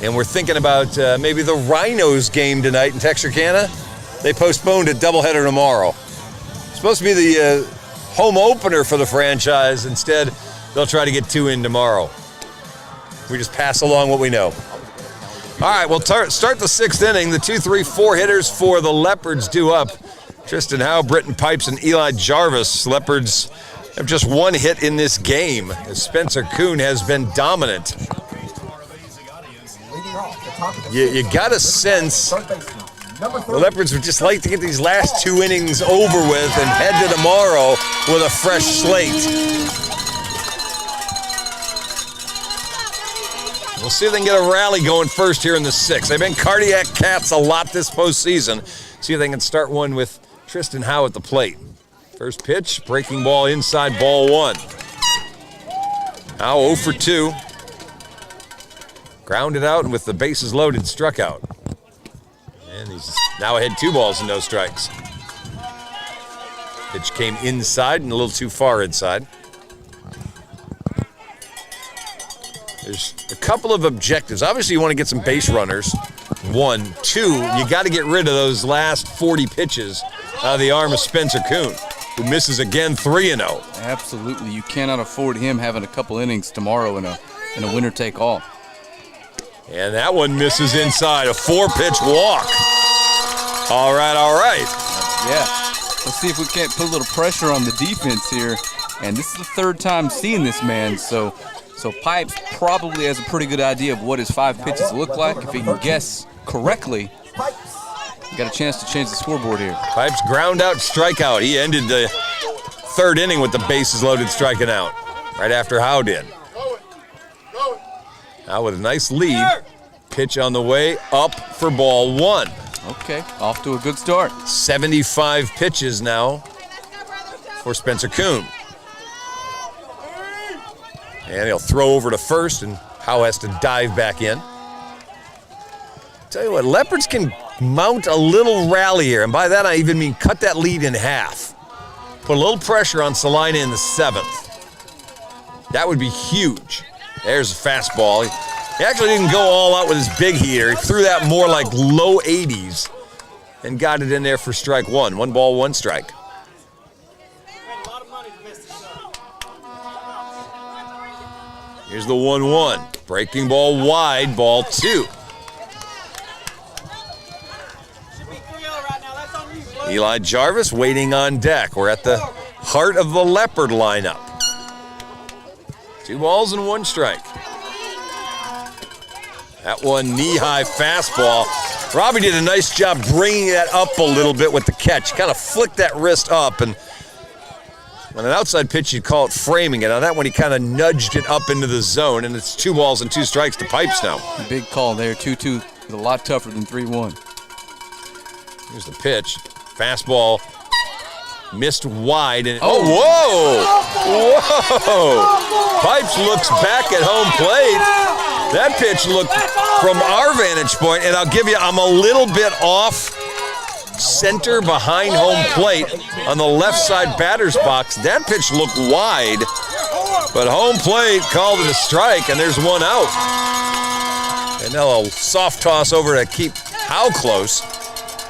and we're thinking about maybe the Rhinos game tonight in Texarkana, they postponed a doubleheader tomorrow. It's supposed to be the home opener for the franchise. Instead, they'll try to get 2 in tomorrow. We just pass along what we know. All right, we'll start the 6th inning. The 2, 3, 4 hitters for the Leopards due up. Tristan Howe, Britton Pipes, and Eli Jarvis. Leopards have just 1 hit in this game, as Spencer Kuhn has been dominant. You got a sense the Leopards would just like to get these last 2 innings over with and head to tomorrow with a fresh slate. We'll see if they can get a rally going first here in the 6th. They've been cardiac cats a lot this postseason. See if they can start one with Tristan Howe at the plate. First pitch, breaking ball inside, ball 1. Howe 0 for 2. Grounded out and with the bases loaded, struck out. And he's now ahead 2 balls and no strikes. Pitch came inside and a little too far inside. There's a couple of objectives. Obviously, you want to get some base runners. 1. 2, you got to get rid of those last 40 pitches out of the arm of Spencer Kuhn, who misses again 3-0. Absolutely. You cannot afford him having a couple innings tomorrow in a winner-take-all. And that one misses inside, a 4-pitch walk. All right. Yeah. Let's see if we can't put a little pressure on the defense here. And this is the 3rd time seeing this man, so Pipes probably has a pretty good idea of what his 5 pitches look like. If he can guess correctly, you got a chance to change the scoreboard here. Pipes ground out, strikeout. He ended the 3rd inning with the bases loaded, striking out right after Howe did. Now with a nice lead, pitch on the way up for ball 1. Okay, off to a good start. 75 pitches now for Spencer Kuhn. And he'll throw over to first, and Howe has to dive back in. Tell you what, Leopards can mount a little rally here, and by that I even mean cut that lead in half. Put a little pressure on Celina in the 7th. That would be huge. There's a fastball. He actually didn't go all out with his big heater. He threw that more like low 80s and got it in there for strike 1. 1 ball, 1 strike. Here's the 1-1. Breaking ball wide, ball 2. Eli Jarvis waiting on deck. We're at the heart of the Leopard lineup. 2 balls and 1 strike. That one knee-high fastball. Robbie did a nice job bringing that up a little bit with the catch. Kind of flicked that wrist up, and on an outside pitch, you'd call it framing it. On that one, he kind of nudged it up into the zone, and it's 2 balls and 2 strikes to Pipes now. Big call there. 2-2 is a lot tougher than 3-1. Here's the pitch. Fastball missed wide. And whoa! Pipes looks back at home plate. That pitch looked from our vantage point, and I'll give you, I'm a little bit off center behind home plate on the left side batter's box. That pitch looked wide, but home plate called it a strike, and there's 1 out. And now a soft toss over to keep Howe close.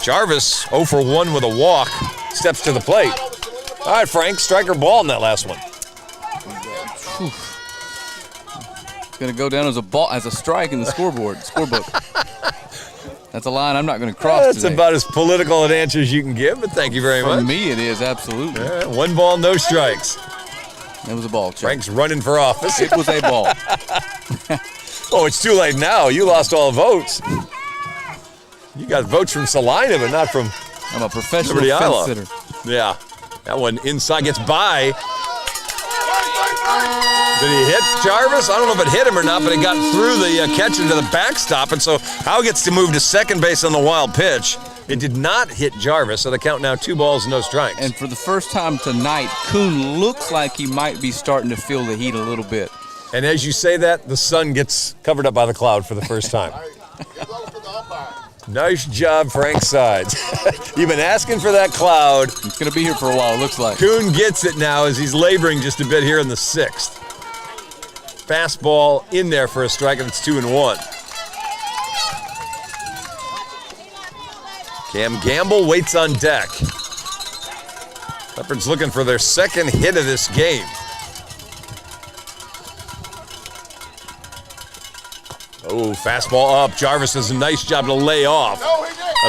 Jarvis 0 for 1 with a walk, steps to the plate. All right, Frank, striker ball in that last one. It's going to go down as a strike in the scoreboard, scorebook. That's a line I'm not going to cross That's today. about as political an answer as you can give, but thank you very much. For me, it is, absolutely. 1 ball, no strikes. It was a ball, Chuck. Frank's running for office. It was a ball. Oh, it's too late now. You lost all the votes. You got votes from Celina, but not from I'm a professional Liberty-Eylau. fence sitter. Yeah. That one inside gets by. Did he hit Jarvis? I don't know if it hit him or not, but it got through the catcher to the backstop, and so Howe gets to move to second base on the wild pitch. It did not hit Jarvis, so the count now 2 balls, no strikes. And for the first time tonight, Kuhn looks like he might be starting to feel the heat a little bit. And as you say that, the sun gets covered up by the cloud for the first time. Nice job, Frank Sides. You've been asking for that cloud. It's going to be here for a while, it looks like. Kuhn gets it now as he's laboring just a bit here in the 6th. fastball in there for a strike, and it's 2-1. Cam Gamble waits on deck. Leopards looking for their second hit of this game. Oh, fastball up. Jarvis does a nice job to lay off.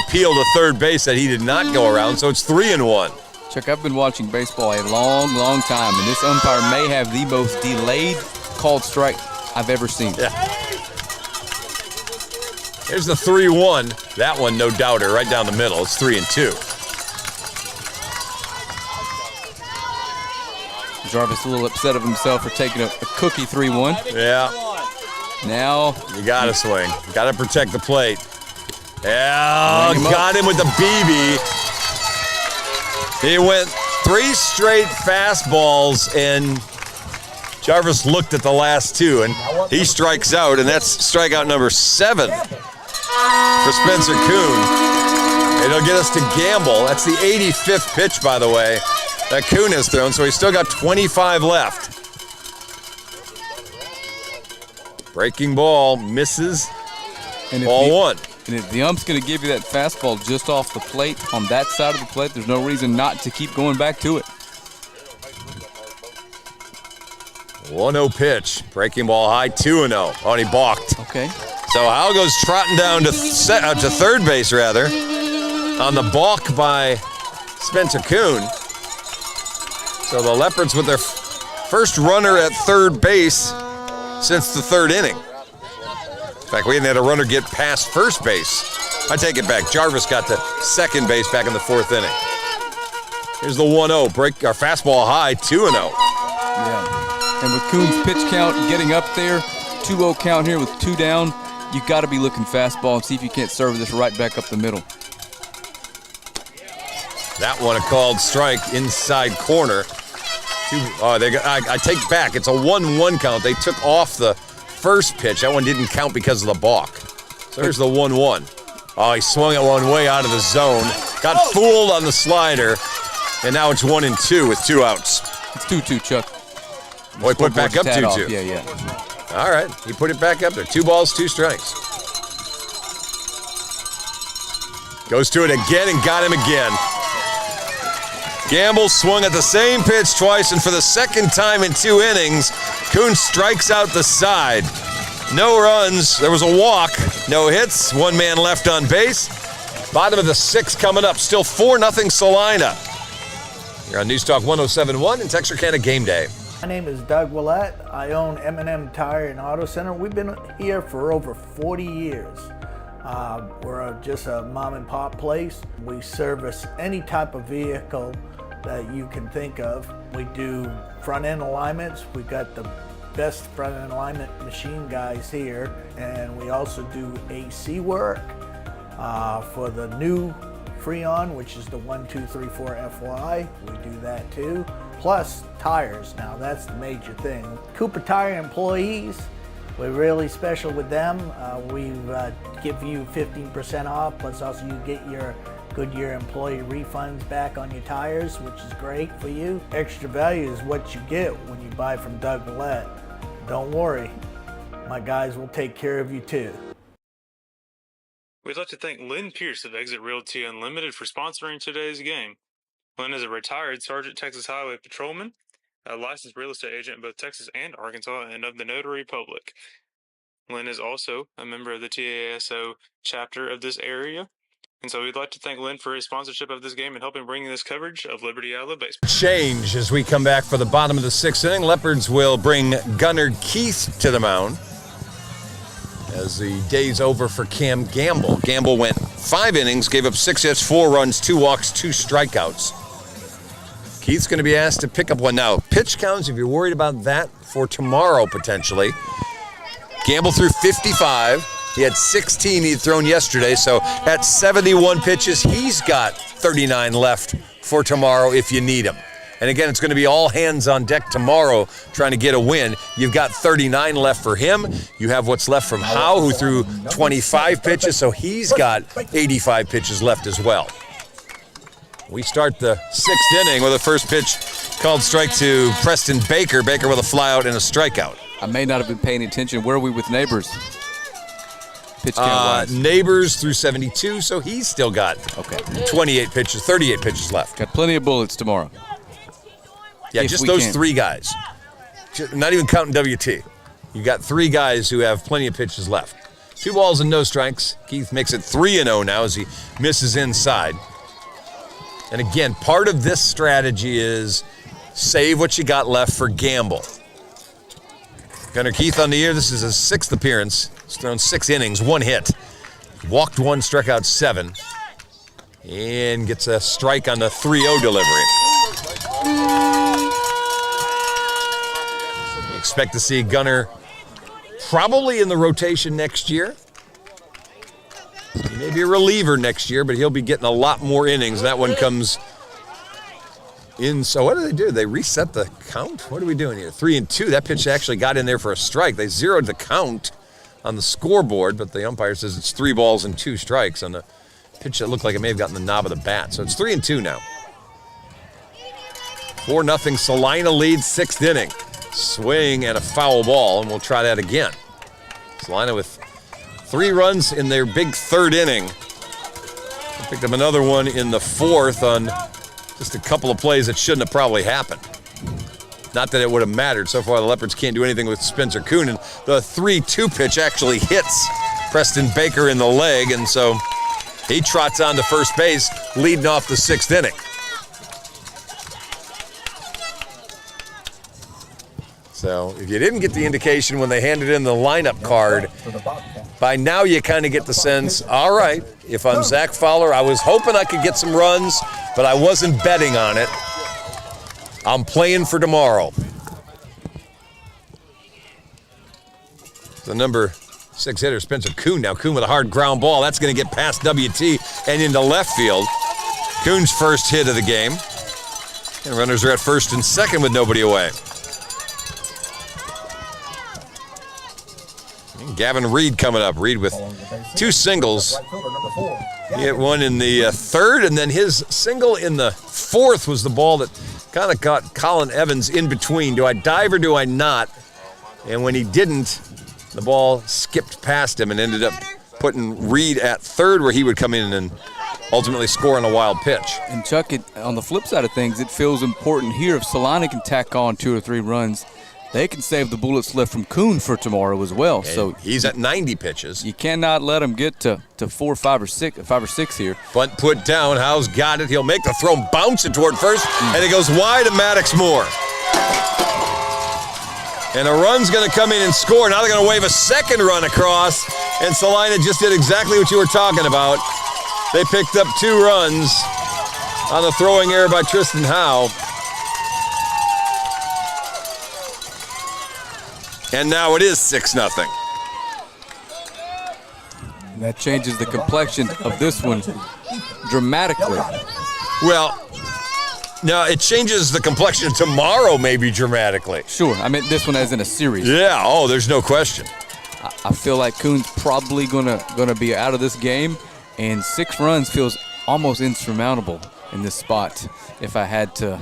Appeal to third base that he did not go around, so it's 3-1. Chuck, I've been watching baseball a long, long time, and this umpire may have the most delayed called strike I've ever seen. Yeah. Here's the 3-1. That one, no doubter, right down the middle. It's 3-2. Jarvis a little upset of himself for taking a cookie 3-1. Yeah. Now you got to swing. Got to protect the plate. Yeah, got him with the BB. He went 3 straight fastballs, and Jarvis looked at the last 2, and he strikes out, and that's strikeout number 7 for Spencer Kuhn. It'll get us to Gamble. That's the 85th pitch, by the way, that Kuhn has thrown, so he's still got 25 left. Breaking ball, misses, ball 1. And if the ump's going to give you that fastball just off the plate, on that side of the plate, there's no reason not to keep going back to it. 1-0 pitch. Breaking ball high, 2-0. Oh, and he balked. Okay. So Howell goes trotting down to third base, rather, on the balk by Spencer Kuhn. So the Leopards with their first runner at third base since the 3rd inning. In fact, we hadn't had a runner get past first base. I take it back. Jarvis got to second base back in the 4th inning. Here's the 1-0. Break our fastball high, 2-0. Yeah. And with Kuhn's pitch count getting up there, 2-0 count here with 2 down, you got to be looking fastball and see if you can't serve this right back up the middle. That one a called strike inside corner. I take back. It's a 1-1 count. They took off the first pitch. That one didn't count because of the balk. So here's the 1-1. Oh, he swung it one way out of the zone. Got fooled on the slider. And now it's 1-2 with 2 outs. It's 2-2, Chuck. Boy, put it back up 2-2. Yeah. All right, he put it back up there. 2 balls, 2 strikes. Goes to it again and got him again. Gamble swung at the same pitch twice, and for the second time in 2 innings, Kuhn strikes out the side. No runs. There was a walk. No hits. 1 man left on base. Bottom of the 6th coming up. Still 4-0 Celina. You're on News Talk 107.1 in Texarkana Game Day. My name is Doug Willett. I own M&M Tire and Auto Center. We've been here for over 40 years. We're just a mom and pop place. We service any type of vehicle that you can think of. We do front end alignments. We've got the best front end alignment machine guys here, and we also do AC work for the new Freon, which is the 1234 FY. We do that too. Plus tires. Now that's the major thing. Cooper Tire employees, we're really special with them. We give you 15% off, plus also you get your Goodyear employee refunds back on your tires, which is great for you. Extra value is what you get when you buy from Doug Willett. Don't worry, my guys will take care of you too. We'd like to thank Lynn Pierce of Exit Realty Unlimited for sponsoring today's game. Lynn is a retired Sergeant Texas Highway Patrolman, a licensed real estate agent in both Texas and Arkansas, and of the Notary Public. Lynn is also a member of the TASO chapter of this area. And so we'd like to thank Lynn for his sponsorship of this game and helping bring this coverage of Liberty-Eylau baseball. Change as we come back for the bottom of the 6th inning. Leopards will bring Gunnar Keith to the mound as the day's over for Cam Gamble. Gamble went 5 innings, gave up 6 hits, 4 runs, 2 walks, 2 strikeouts. Keith's going to be asked to pick up one now. Pitch counts, if you're worried about that for tomorrow potentially. Gamble threw 55. He had 16 he'd thrown yesterday, so at 71 pitches, he's got 39 left for tomorrow if you need him. And again, it's going to be all hands on deck tomorrow trying to get a win. You've got 39 left for him. You have what's left from Howe, who threw 25 pitches, so he's got 85 pitches left as well. We start the 6th inning with a first pitch called strike to Preston Baker. Baker with a flyout and a strikeout. I may not have been paying attention. Where are we with Neighbors? Pitch count-wise. Neighbors through 72, so he's still got 38 pitches left. Got plenty of bullets tomorrow. Yeah, just those 3 guys. Not even counting WT. You got 3 guys who have plenty of pitches left. 2 balls and no strikes. Keith makes it 3-0 now as he misses inside. And again, part of this strategy is save what you got left for gamble. Gunnar Keith on the year. This is his 6th appearance. He's thrown 6 innings, 1 hit. Walked 1, struck out 7. And gets a strike on the 3-0 delivery. You expect to see Gunnar probably in the rotation next year. He may be a reliever next year, but he'll be getting a lot more innings. That one comes in. So what do? They reset the count? What are we doing here? 3-2. That pitch actually got in there for a strike. They zeroed the count on the scoreboard, but the umpire says it's 3 balls and 2 strikes on the pitch that looked like it may have gotten the knob of the bat. So it's 3-2 now. 4-0. Celina leads 6th inning. Swing and a foul ball, and we'll try that again. Celina with 3 runs in their big 3rd inning. They picked up another one in the 4th on just a couple of plays that shouldn't have probably happened. Not that it would have mattered. So far, the Leopards can't do anything with Spencer Kuhn. The 3-2 pitch actually hits Preston Baker in the leg, and so he trots on to first base, leading off the 6th inning. So if you didn't get the indication when they handed in the lineup card, by now you kind of get the sense, all right, if I'm Zach Fowler, I was hoping I could get some runs, but I wasn't betting on it. I'm playing for tomorrow. The number 6 hitter, Spencer Kuhn. Now Kuhn with a hard ground ball. That's going to get past WT and into left field. Kuhn's first hit of the game. And runners are at first and second with nobody away. And Gavin Reed coming up. Reed with 2 singles. He hit one in the 3rd, and then his single in the 4th was the ball that kind of got Colin Evans in between. Do I dive or do I not? And when he didn't, the ball skipped past him and ended up putting Reed at 3rd, where he would come in and ultimately score on a wild pitch. And Chuck, on the flip side of things, it feels important here. If Celina can tack on 2 or 3 runs, they can save the bullets left from Kuhn for tomorrow as well. And so he's at 90 pitches. You cannot let him get to 4, 5, or 6 here. Bunt put down. Howe's got it. He'll make the throw, bounce it toward first, and it goes wide to Maddox Moore. And a run's going to come in and score. Now they're going to wave a second run across, and Celina just did exactly what you were talking about. They picked up 2 runs on the throwing error by Tristan Howe. And now it is 6-0. That changes the complexion of this one dramatically. Well, no, it changes the complexion of tomorrow maybe dramatically. Sure, I mean this one as in a series. Yeah, oh, there's no question. I feel like Kuhn's probably gonna be out of this game, and 6 runs feels almost insurmountable in this spot. If I had to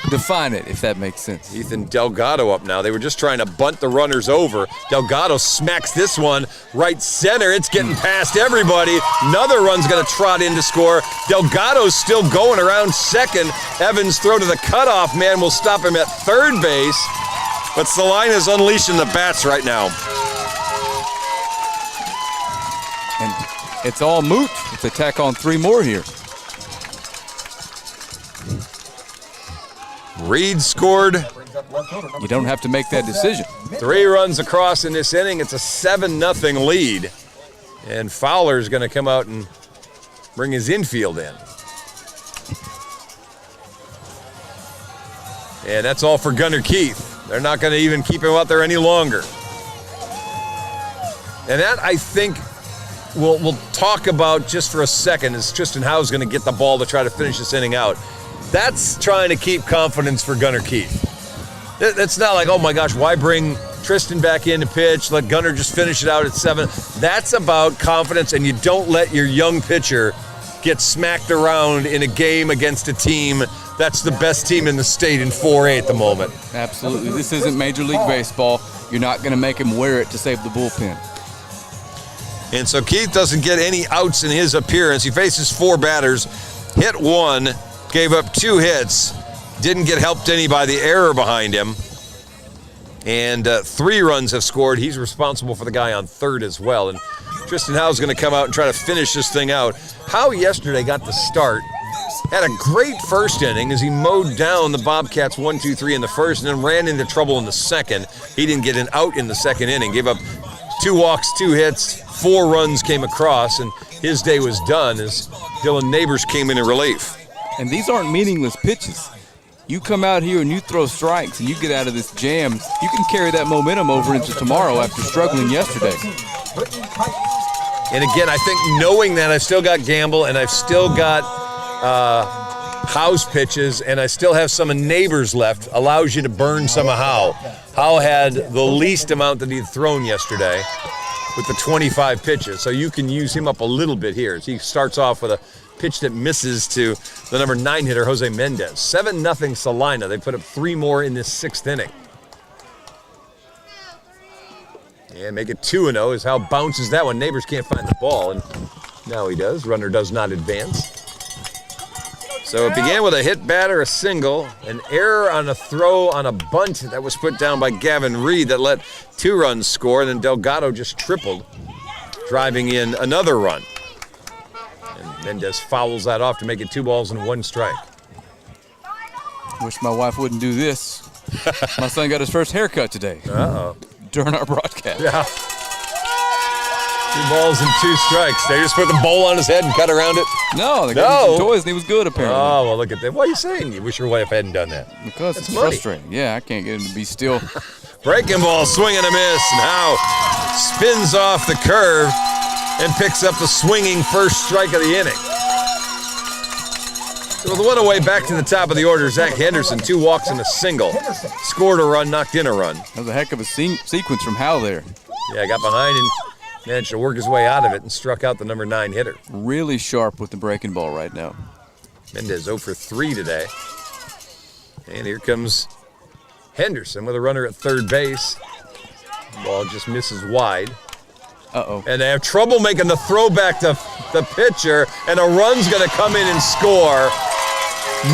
define it, if that makes sense. Ethan Delgado up now. They were just trying to bunt the runners over. Delgado smacks this one right center. It's getting past everybody. Another run's going to trot in to score. Delgado's still going around second. Evans' throw to the cutoff man will stop him at 3rd base. But Celina's unleashing the bats right now. And it's all moot if they tack on 3 more here. Reed scored. You don't have to make that decision. 3 runs across in this inning. It's a 7-0 lead. And Fowler's going to come out and bring his infield in. And that's all for Gunnar Keith. They're not going to even keep him out there any longer. And that, I think, we'll talk about just for a second, is Tristan Howe's going to get the ball to try to finish this inning out. That's trying to keep confidence for Gunnar Keith. That's not like, oh my gosh, why bring Tristan back in to pitch, let Gunnar just finish it out at 7. That's about confidence, and you don't let your young pitcher get smacked around in a game against a team that's the best team in the state in 4A at the moment. Absolutely. This isn't Major League Baseball. You're not going to make him wear it to save the bullpen. And so Keith doesn't get any outs in his appearance. He faces 4 batters, hit 1, gave up 2 hits, didn't get helped any by the error behind him. And 3 runs have scored. He's responsible for the guy on third as well. And Tristan Howe's going to come out and try to finish this thing out. Howe yesterday got the start. Had a great first inning as he mowed down the Bobcats 1-2-3 in the first and then ran into trouble in the second. He didn't get an out in the second inning. Gave up 2 walks, 2 hits, 4 runs came across, and his day was done as Dylan Neighbors came in relief. And these aren't meaningless pitches. You come out here and you throw strikes and you get out of this jam, you can carry that momentum over into tomorrow after struggling yesterday. And again, I think knowing that I've still got Gamble and I've still got Howe's pitches and I still have some of Neighbors left allows you to burn some of Howe. Howe had the least amount that he'd thrown yesterday with the 25 pitches, so you can use him up a little bit here. As he starts off with a pitch that misses to the number 9 hitter, Jose Mendez. 7-0 Celina. They put up 3 more in this 6th inning. And make it 2-0 as Howe bounces that one. Neighbors can't find the ball, and now he does. Runner does not advance. So it began with a hit batter, a single, an error on a throw on a bunt that was put down by Gavin Reed that let 2 runs score, and then Delgado just tripled, driving in another run. And Mendez fouls that off to make it 2 balls and 1 strike. Wish my wife wouldn't do this. My son got his first haircut today. Uh-oh. During our broadcast. Yeah. 2 balls and 2 strikes. They just put the bowl on his head and cut around it? No, they got him some toys and he was good apparently. Oh, well, look at that. What are you saying? You wish your wife hadn't done that. Because That's it's money. frustrating. Yeah, I can't get him to be still. Breaking ball, swing and a miss, and Howe spins off the curve and picks up the swinging first strike of the inning. So with 1 away, back to the top of the order, Zach Henderson, 2 walks and a single. Scored a run, knocked in a run. That was a heck of a sequence from Howe there. Yeah, got behind and managed to work his way out of it and struck out the number 9 hitter. Really sharp with the breaking ball right now. Mendez 0 for 3 today. And here comes Henderson with a runner at third base. Ball just misses wide. Uh-oh. And they have trouble making the throw back to the pitcher, and a run's going to come in and score.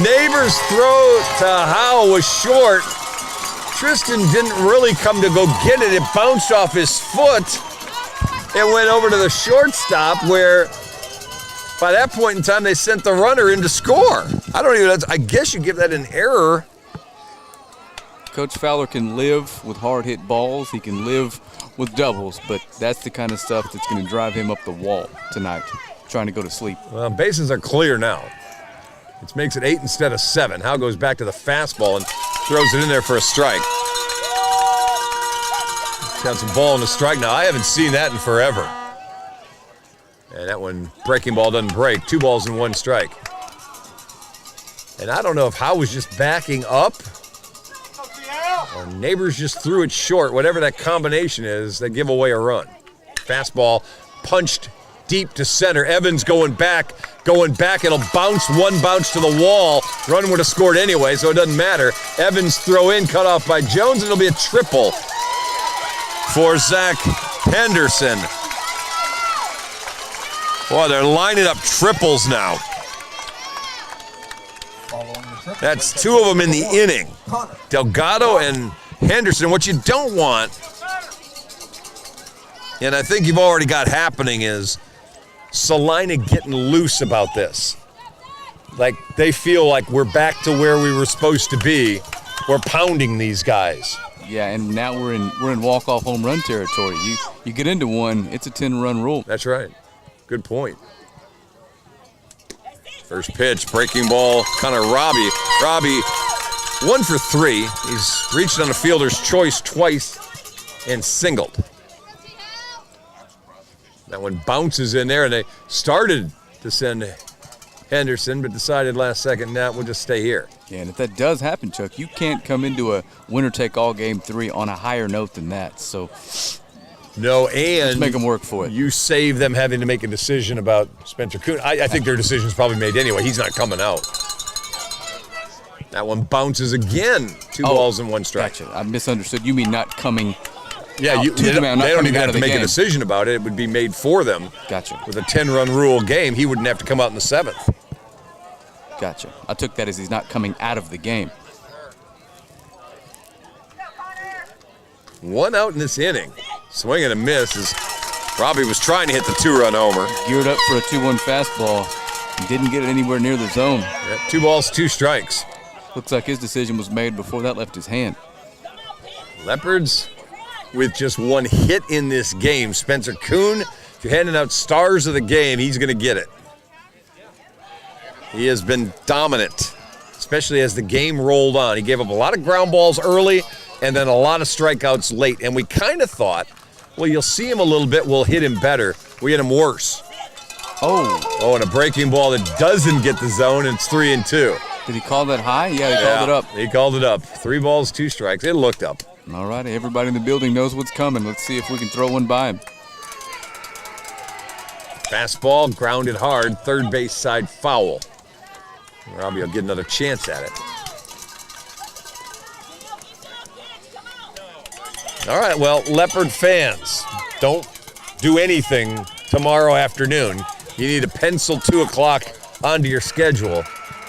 Neighbors' throw to Howe was short. Tristan didn't really come to go get it. It bounced off his foot. It went over to the shortstop where, by that point in time, they sent the runner in to score. I guess you give that an error. Coach Fowler can live with hard-hit balls. He can live with doubles, but that's the kind of stuff that's going to drive him up the wall tonight, trying to go to sleep. Well, bases are clear now. It makes it 8 instead of 7. Howe goes back to the fastball and throws it in there for a strike. He's got some ball and a strike now. I haven't seen that in forever. And that one, breaking ball doesn't break. 2 balls and 1 strike. And I don't know if Howe was just backing up or Neighbors just threw it short. Whatever that combination is, they give away a run. Fastball punched deep to center. Evans going back. It'll bounce, 1 bounce to the wall. Run would have scored anyway, so it doesn't matter. Evans throw in, cut off by Jones, and it'll be a triple for Zach Henderson. Boy, they're lining up triples now. That's 2 of them in the inning. Delgado and Henderson. What you don't want, and I think you've already got happening, is Celina getting loose about this. Like they feel like we're back to where we were supposed to be. We're pounding these guys. Yeah, and now we're in walk-off home run territory. You get into one, it's a 10-run rule. That's right. Good point. First pitch, breaking ball, Connor Robbie. Robbie, 1 for 3. He's reached on a fielder's choice twice and singled. That one bounces in there, and they started to send Henderson, but decided last second, nah, we'll just stay here. Yeah, and if that does happen, Chuck, you can't come into a winner-take-all game 3 on a higher note than that. So No, and let's make them work for it. You save them having to make a decision about Spencer Coon. I think their decision's probably made anyway. He's not coming out. That one bounces again. 2 balls and 1 strike. Gotcha. I misunderstood. You mean not coming Yeah, out to the mound, not they don't coming even out have of to the make game. a decision about it. It would be made for them. Gotcha. With a 10-run rule game, he wouldn't have to come out in the 7th. Gotcha. I took that as he's not coming out of the game. 1 out in this inning. Swing and a miss as Robbie was trying to hit the 2-run homer. Geared up for a 2-1 fastball. Didn't get it anywhere near the zone. Yep, 2 balls, 2 strikes. Looks like his decision was made before that left his hand. Leopards with just 1 hit in this game. Spencer Coon, if you're handing out stars of the game, he's going to get it. He has been dominant, especially as the game rolled on. He gave up a lot of ground balls early and then a lot of strikeouts late. And we kind of thought, well, you'll see him a little bit, we'll hit him better. We hit him worse. Oh, and a breaking ball that doesn't get the zone, and it's 3-2. Did he call that high? Yeah, he called it up. He called it up. 3 balls, 2 strikes. It looked up. All righty, everybody in the building knows what's coming. Let's see if we can throw one by him. Fastball, grounded hard, third base side foul. Robbie will get another chance at it. All right, well, Leopard fans, don't do anything tomorrow afternoon. You need to pencil 2 o'clock onto your schedule.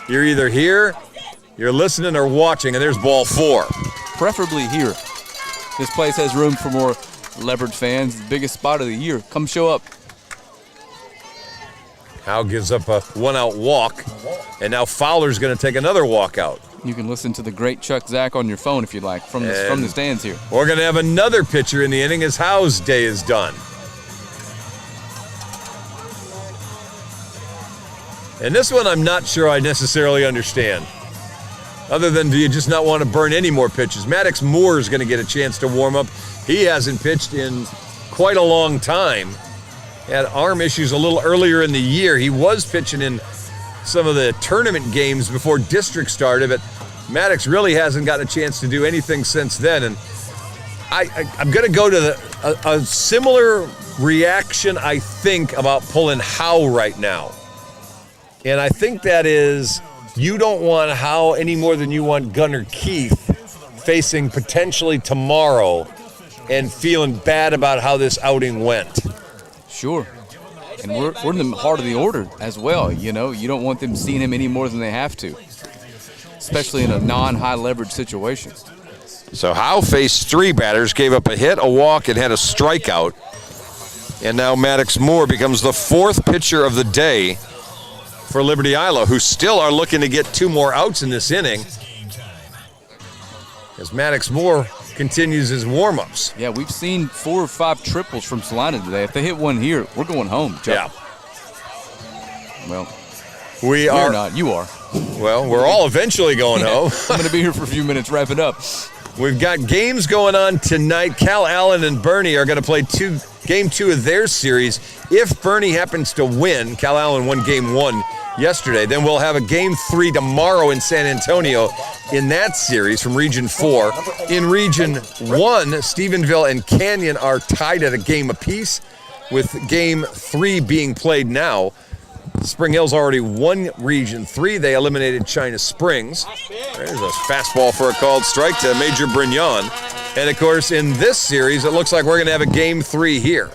You're either here, you're listening, or watching, and there's ball 4. Preferably here. This place has room for more Leopard fans. The biggest spot of the year. Come show up. Howe gives up a 1-out walk, and now Fowler's going to take another walk out. You can listen to the great Chuck Zach on your phone if you like, from the stands here. We're going to have another pitcher in the inning as Howe's day is done. And this one I'm not sure I necessarily understand. Other than, do you just not want to burn any more pitches? Maddox Moore is going to get a chance to warm up. He hasn't pitched in quite a long time. Had arm issues a little earlier in the year. He was pitching in some of the tournament games before district started, but Maddox really hasn't gotten a chance to do anything since then. And I'm going to go to a similar reaction, I think, about pulling Howe right now. And I think that is, you don't want Howe any more than you want Gunnar Keith facing potentially tomorrow and feeling bad about how this outing went. Sure. And we're in the heart of the order as well. You know, you don't want them seeing him any more than they have to, especially in a non-high leverage situation. So Howe faced 3 batters, gave up a hit, a walk, and had a strikeout. And now Maddox Moore becomes the 4th pitcher of the day for Liberty-Eylau, who still are looking to get 2 more outs in this inning, as Maddox Moore continues his warm-ups. Yeah, we've seen 4 or 5 triples from Celina today. If they hit one here, we're going home, Chuck. Yeah. Well, we're not. You are. Well, we're all eventually going home. I'm going to be here for a few minutes, wrap it up. We've got games going on tonight. Cal Allen and Bernie are going to play game 2 of their series. If Bernie happens to win, Cal Allen won game 1 yesterday, then we'll have a game 3 tomorrow in San Antonio in that series from Region 4. In Region 1, Stephenville and Canyon are tied at a game apiece, with game 3 being played now. Spring Hill's already won Region 3. They eliminated China Springs. There's a fastball for a called strike to Major Brignon. And, of course, in this series, it looks like we're going to have a game 3 here.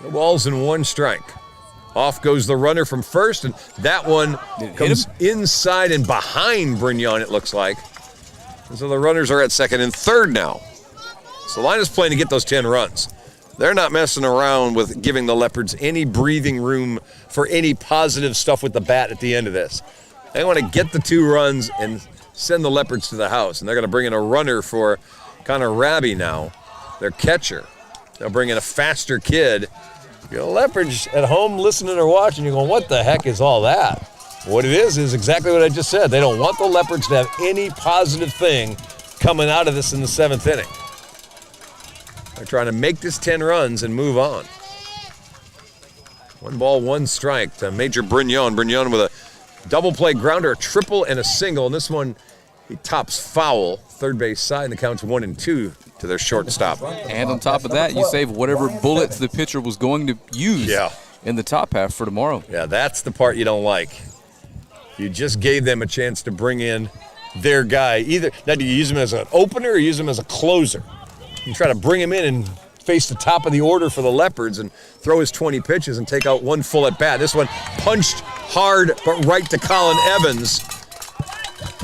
No balls and 1 strike. Off goes the runner from first, and that one comes inside and behind Brignon, it looks like. And so the runners are at second and third now. Celina's playing to get those 10 runs. They're not messing around with giving the Leopards any breathing room for any positive stuff with the bat at the end of this. They want to get the 2 runs and send the Leopards to the house. And they're going to bring in a runner for Connor Raby now, their catcher. They'll bring in a faster kid. You're Leopards at home listening or watching, you're going, what the heck is all that? What it is exactly what I just said. They don't want the Leopards to have any positive thing coming out of this in the 7th inning. They're trying to make this 10 runs and move on. 1 ball, 1 strike to Major Brignon. Brignon with a double play grounder, a triple, and a single. And this one He tops foul, third base side, and the count's 1-2 to their shortstop. And on top of that, you save whatever bullets the pitcher was going to use in the top half for tomorrow. Yeah, that's the part you don't like. You just gave them a chance to bring in their guy. Now, do you use him as an opener or use him as a closer? You try to bring him in and face the top of the order for the Leopards and throw his 20 pitches and take out one full at bat. This one punched hard, but right to Colin Evans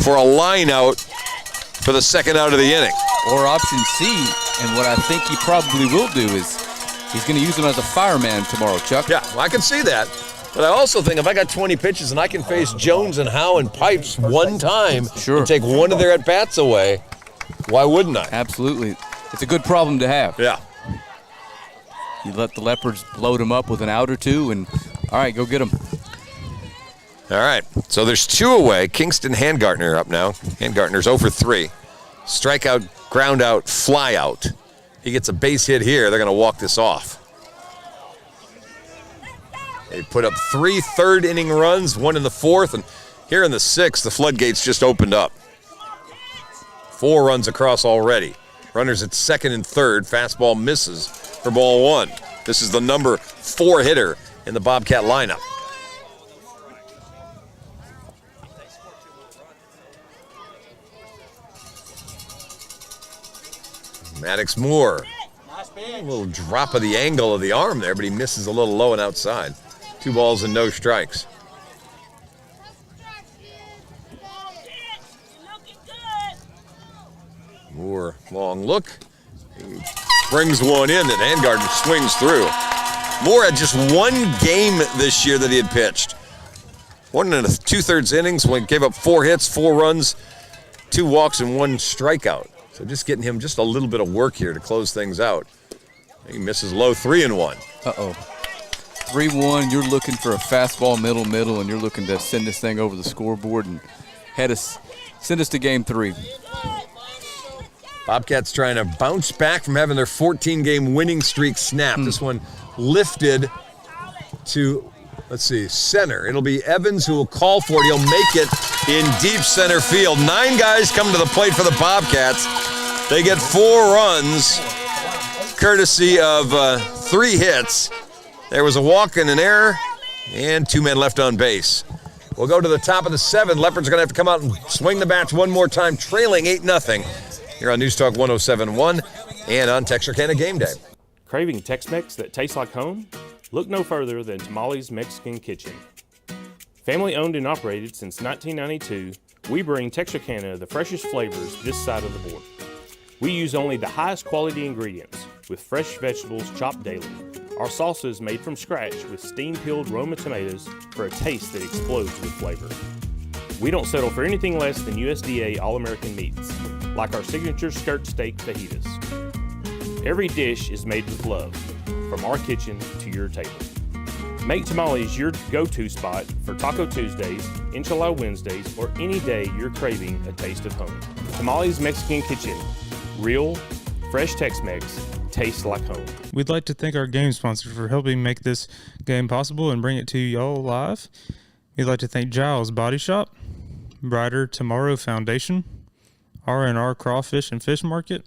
for a line out for the second out of the inning. Or option C, and what I think he probably will do is he's going to use him as a fireman tomorrow, Chuck. Yeah, well, I can see that. But I also think if I got 20 pitches and I can face Jones and Howe and Pipes one time and take one of their at-bats away, why wouldn't I? Absolutely. It's a good problem to have. Yeah. You let the Leopards load them up with an out or two, and all right, go get them. All right, so there's 2 away. Kingston Handgartner up now. Handgartner's 0 for 3. Strikeout, ground out, fly out. He gets a base hit here. They're going to walk this off. They put up 3 third-inning runs, 1 in the 4th, and here in the 6th, the floodgates just opened up. 4 runs across already. Runners at 2nd and 3rd. Fastball misses for ball 1. This is the number 4 hitter in the Bobcat lineup. Maddox Moore. A little drop of the angle of the arm there, but he misses a little low and outside. 2 balls and no strikes. Moore, long look. He brings one in, and Handgartner swings through. Moore had just 1 game this year that he had pitched. 1 2/3 innings, when he gave up 4 hits, 4 runs, 2 walks, and 1 strikeout. So just getting him just a little bit of work here to close things out. He misses low, 3-1. Uh-oh. 3-1, you're looking for a fastball middle, and you're looking to send this thing over the scoreboard and send us to game 3. Bobcats trying to bounce back from having their 14-game winning streak snap. This one lifted to, center. It'll be Evans who will call for it. He'll make it in deep center field. 9 guys come to the plate for the Bobcats. They get 4 runs, courtesy of 3 hits. There was a walk and an error, and 2 men left on base. We'll go to the top of the 7th. Leopards are going to have to come out and swing the bats one more time, trailing 8-0. Here on News Talk 107.1 and on Texarkana Game Day. Craving Tex-Mex that tastes like home? Look no further than Tamales Mexican Kitchen. Family owned and operated since 1992, we bring Texarkana the freshest flavors this side of the border. We use only the highest quality ingredients with fresh vegetables chopped daily. Our salsa is made from scratch with steam-peeled Roma tomatoes for a taste that explodes with flavor. We don't settle for anything less than USDA All-American meats, like our signature skirt steak fajitas. Every dish is made with love, from our kitchen to your table. Make Tamales your go-to spot for Taco Tuesdays, Enchilada Wednesdays, or any day you're craving a taste of home. Tamales Mexican Kitchen. Real, fresh Tex-Mex, tastes like home. We'd like to thank our game sponsor for helping make this game possible and bring it to y'all live. We'd like to thank Giles Body Shop, Brighter Tomorrow Foundation, R&R Crawfish and Fish Market,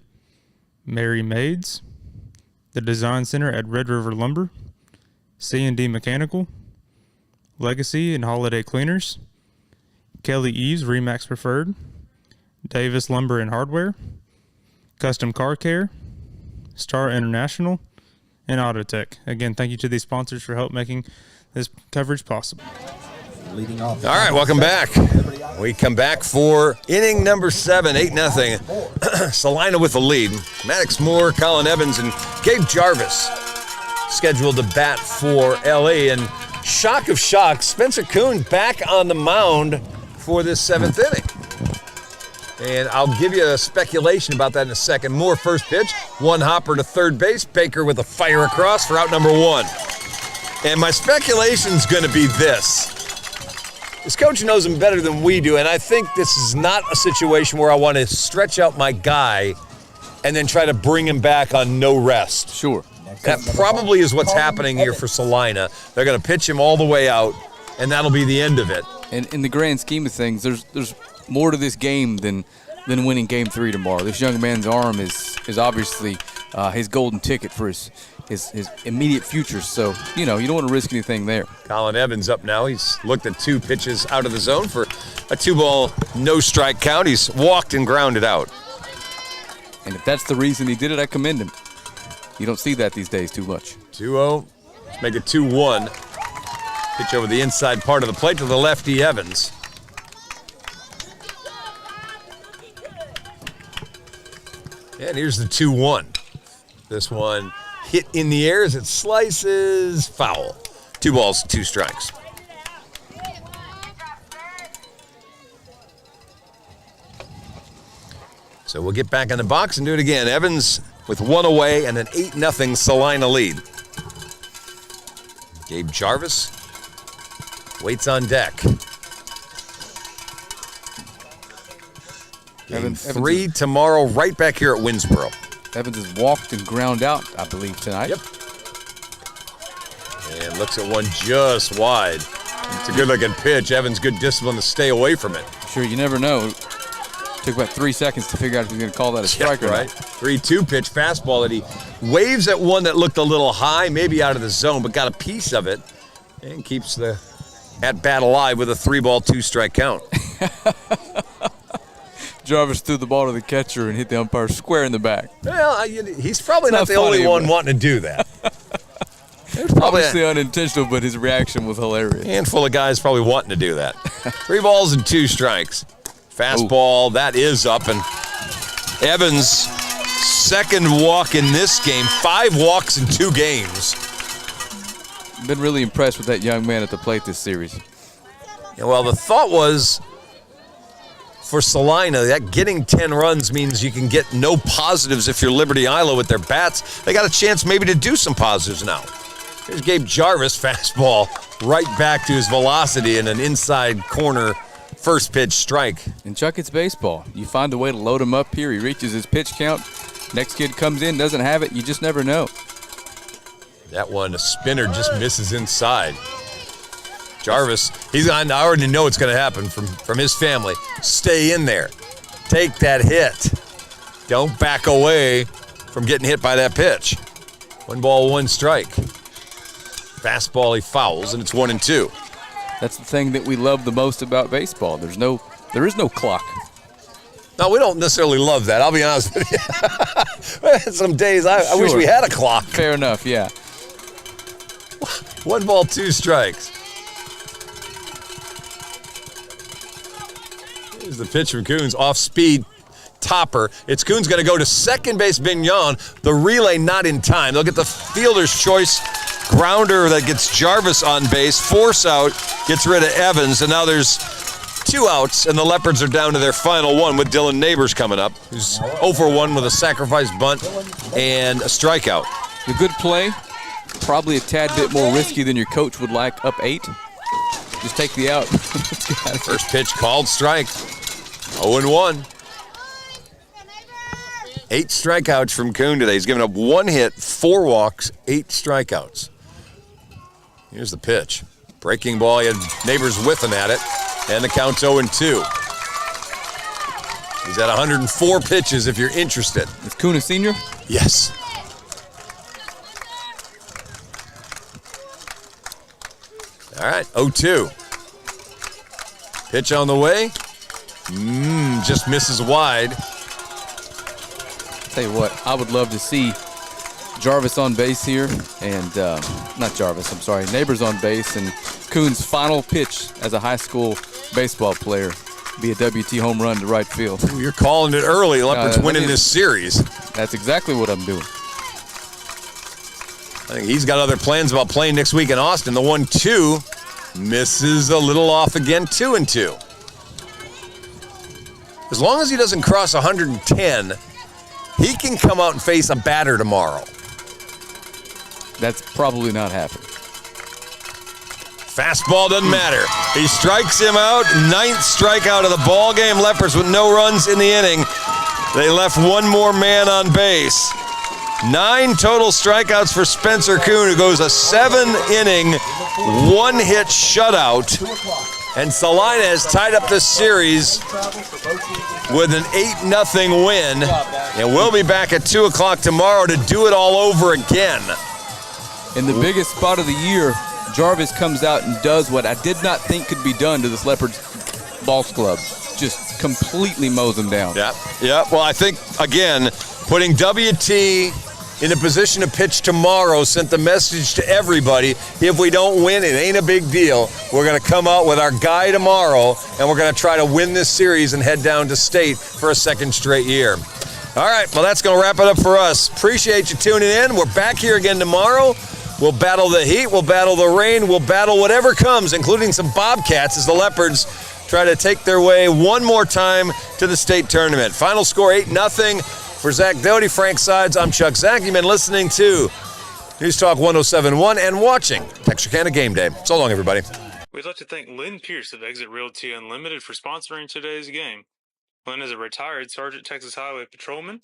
Mary Maids, the Design Center at Red River Lumber, C&D Mechanical, Legacy and Holiday Cleaners, Kelly Eves Remax Preferred, Davis Lumber and Hardware, Custom Car Care, Star International, and Autotech. Again, thank you to these sponsors for help making this coverage possible. Leading off. All right, welcome back. We come back for inning number 7, 8-0. Celina with the lead. Maddox Moore, Colin Evans, and Gabe Jarvis scheduled to bat for LA. And shock of shocks, Spencer Kuhn back on the mound for this 7th inning. And I'll give you a speculation about that in a second. Moore first pitch, 1 hopper to third base. Baker with a fire across for out number 1. And my speculation's going to be this. This coach knows him better than we do, and I think this is not a situation where I want to stretch out my guy and then try to bring him back on no rest. Sure. That probably is what's happening here for Celina. They're going to pitch him all the way out, and that'll be the end of it. And in the grand scheme of things, there's more to this game than winning Game 3 tomorrow. This young man's arm is obviously his golden ticket for his immediate future. So, you don't want to risk anything there. Colin Evans up now. He's looked at 2 pitches out of the zone for a 2-ball, no-strike count. He's walked and grounded out. And if that's the reason he did it, I commend him. You don't see that these days too much. 2-0. Let's make it 2-1. Pitch over the inside part of the plate to the lefty Evans. And here's the 2-1. This one hit in the air as it slices, foul. 2 balls, 2 strikes. So we'll get back in the box and do it again. Evans with 1 away and an 8-0 Celina lead. Gabe Jarvis waits on deck. Game 3 tomorrow, right back here at Winsboro. Evans has walked and ground out, I believe, tonight. Yep. And looks at one just wide. It's a good-looking pitch. Evans, good discipline to stay away from it. Sure, you never know. Took about 3 seconds to figure out if he's going to call that a strike or not. 3-2 pitch fastball that he waves at one that looked a little high, maybe out of the zone, but got a piece of it and keeps the at-bat alive with a 3-ball, 2-strike count. Jarvis threw the ball to the catcher and hit the umpire square in the back. Well, he's probably not the only one wanting to do that. Obviously unintentional, but his reaction was hilarious. Handful of guys probably wanting to do that. 3 balls and 2 strikes. Fastball, that is up, and Evans' second walk in this game, 5 walks in 2 games. Been really impressed with that young man at the plate this series. Yeah, well, the thought was for Celina that getting 10 runs means you can get no positives if you're Liberty-Eylau with their bats. They got a chance maybe to do some positives now. Here's Gabe Jarvis, fastball right back to his velocity in an inside corner first pitch strike. And Chuck, it's baseball. You find a way to load him up here. He reaches his pitch count. Next kid comes in, doesn't have it. You just never know. That one, a spinner, just misses inside. Jarvis, I already know what's going to happen from his family. Stay in there. Take that hit. Don't back away from getting hit by that pitch. 1 ball, 1 strike. Fastball he fouls, and it's 1-2. That's the thing that we love the most about baseball. There is no clock. No, we don't necessarily love that. I'll be honest with you. Some days I wish we had a clock. Fair enough, yeah. 1 ball, 2 strikes. Here's the pitch from Coons, off speed, topper. It's Coons going to go to second base, Bignon. The relay not in time. They'll get the fielder's choice grounder that gets Jarvis on base. Force out, gets rid of Evans, and now there's 2 outs, and the Leopards are down to their final one with Dylan Neighbors coming up, who's 0 for 1 with a sacrifice bunt and a strikeout. The good play, probably a tad bit more risky than your coach would like, up 8. Just take the out. First pitch called strike. 0-1. 8 strikeouts from Coon today. He's given up 1 hit, 4 walks, 8 strikeouts. Here's the pitch. Breaking ball. He had Neighbors whiffing at it, and the count's 0-2. He's at 104 pitches if you're interested. Is Coon a senior? Yes. All right, 0-2. Pitch on the way. Just misses wide. Tell you what, I would love to see Jarvis on base here, and not Jarvis, I'm sorry, Neighbors on base, and Coon's final pitch as a high school baseball player be a WT home run to right field. You're calling it early. Leopards winning this series. That's exactly what I'm doing. I think he's got other plans about playing next week in Austin. The 1-2 misses a little off again, 2-2. As long as he doesn't cross 110, he can come out and face a batter tomorrow. That's probably not happening. Fastball doesn't matter. He strikes him out. 9th strikeout of the ball game. Leopards with no runs in the inning. They left 1 more man on base. 9 total strikeouts for Spencer Coon, who goes a 7-inning, 1-hit shutout And Celina has tied up this series with an 8-0 win. And we'll be back at 2 o'clock tomorrow to do it all over again. In the biggest spot of the year, Jarvis comes out and does what I did not think could be done to this Leopards Boss Club. Just completely mows them down. Yeah. Well, I think, again, putting WT in a position to pitch tomorrow sent the message to everybody, if we don't win, it ain't a big deal. We're going to come out with our guy tomorrow, and we're going to try to win this series and head down to state for a second straight year. All right, well, that's going to wrap it up for us. Appreciate you tuning in. We're back here again tomorrow. We'll battle the heat, we'll battle the rain, we'll battle whatever comes, including some Bobcats as the Leopards try to take their way one more time to the state tournament. Final score 8-0. For Zach Doty, Frank Sides, I'm Chuck Zach. You've been listening to News Talk 107.1 and watching Texarkana Game Day. So long, everybody. We'd like to thank Lynn Pierce of Exit Realty Unlimited for sponsoring today's game. Lynn is a retired Sergeant Texas Highway Patrolman,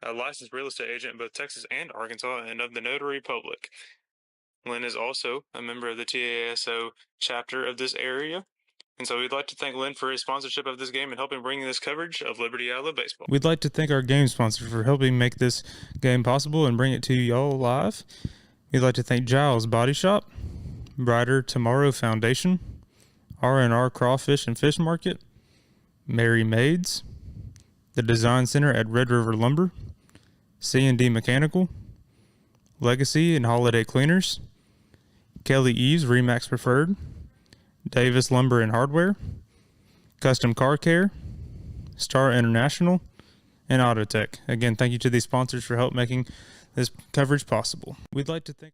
a licensed real estate agent in both Texas and Arkansas, and of the Notary Public. Lynn is also a member of the TASO chapter of this area. And so we'd like to thank Lynn for his sponsorship of this game and helping bring this coverage of Liberty-Eylau baseball. We'd like to thank our game sponsor for helping make this game possible and bring it to y'all live. We'd like to thank Giles Body Shop, Brighter Tomorrow Foundation, R&R Crawfish and Fish Market, Mary Maids, the Design Center at Red River Lumber, C&D Mechanical, Legacy and Holiday Cleaners, Kelly Eves Remax Preferred, Davis Lumber and Hardware, Custom Car Care, Star International, and Autotech. Again, thank you to these sponsors for help making this coverage possible. We'd like to thank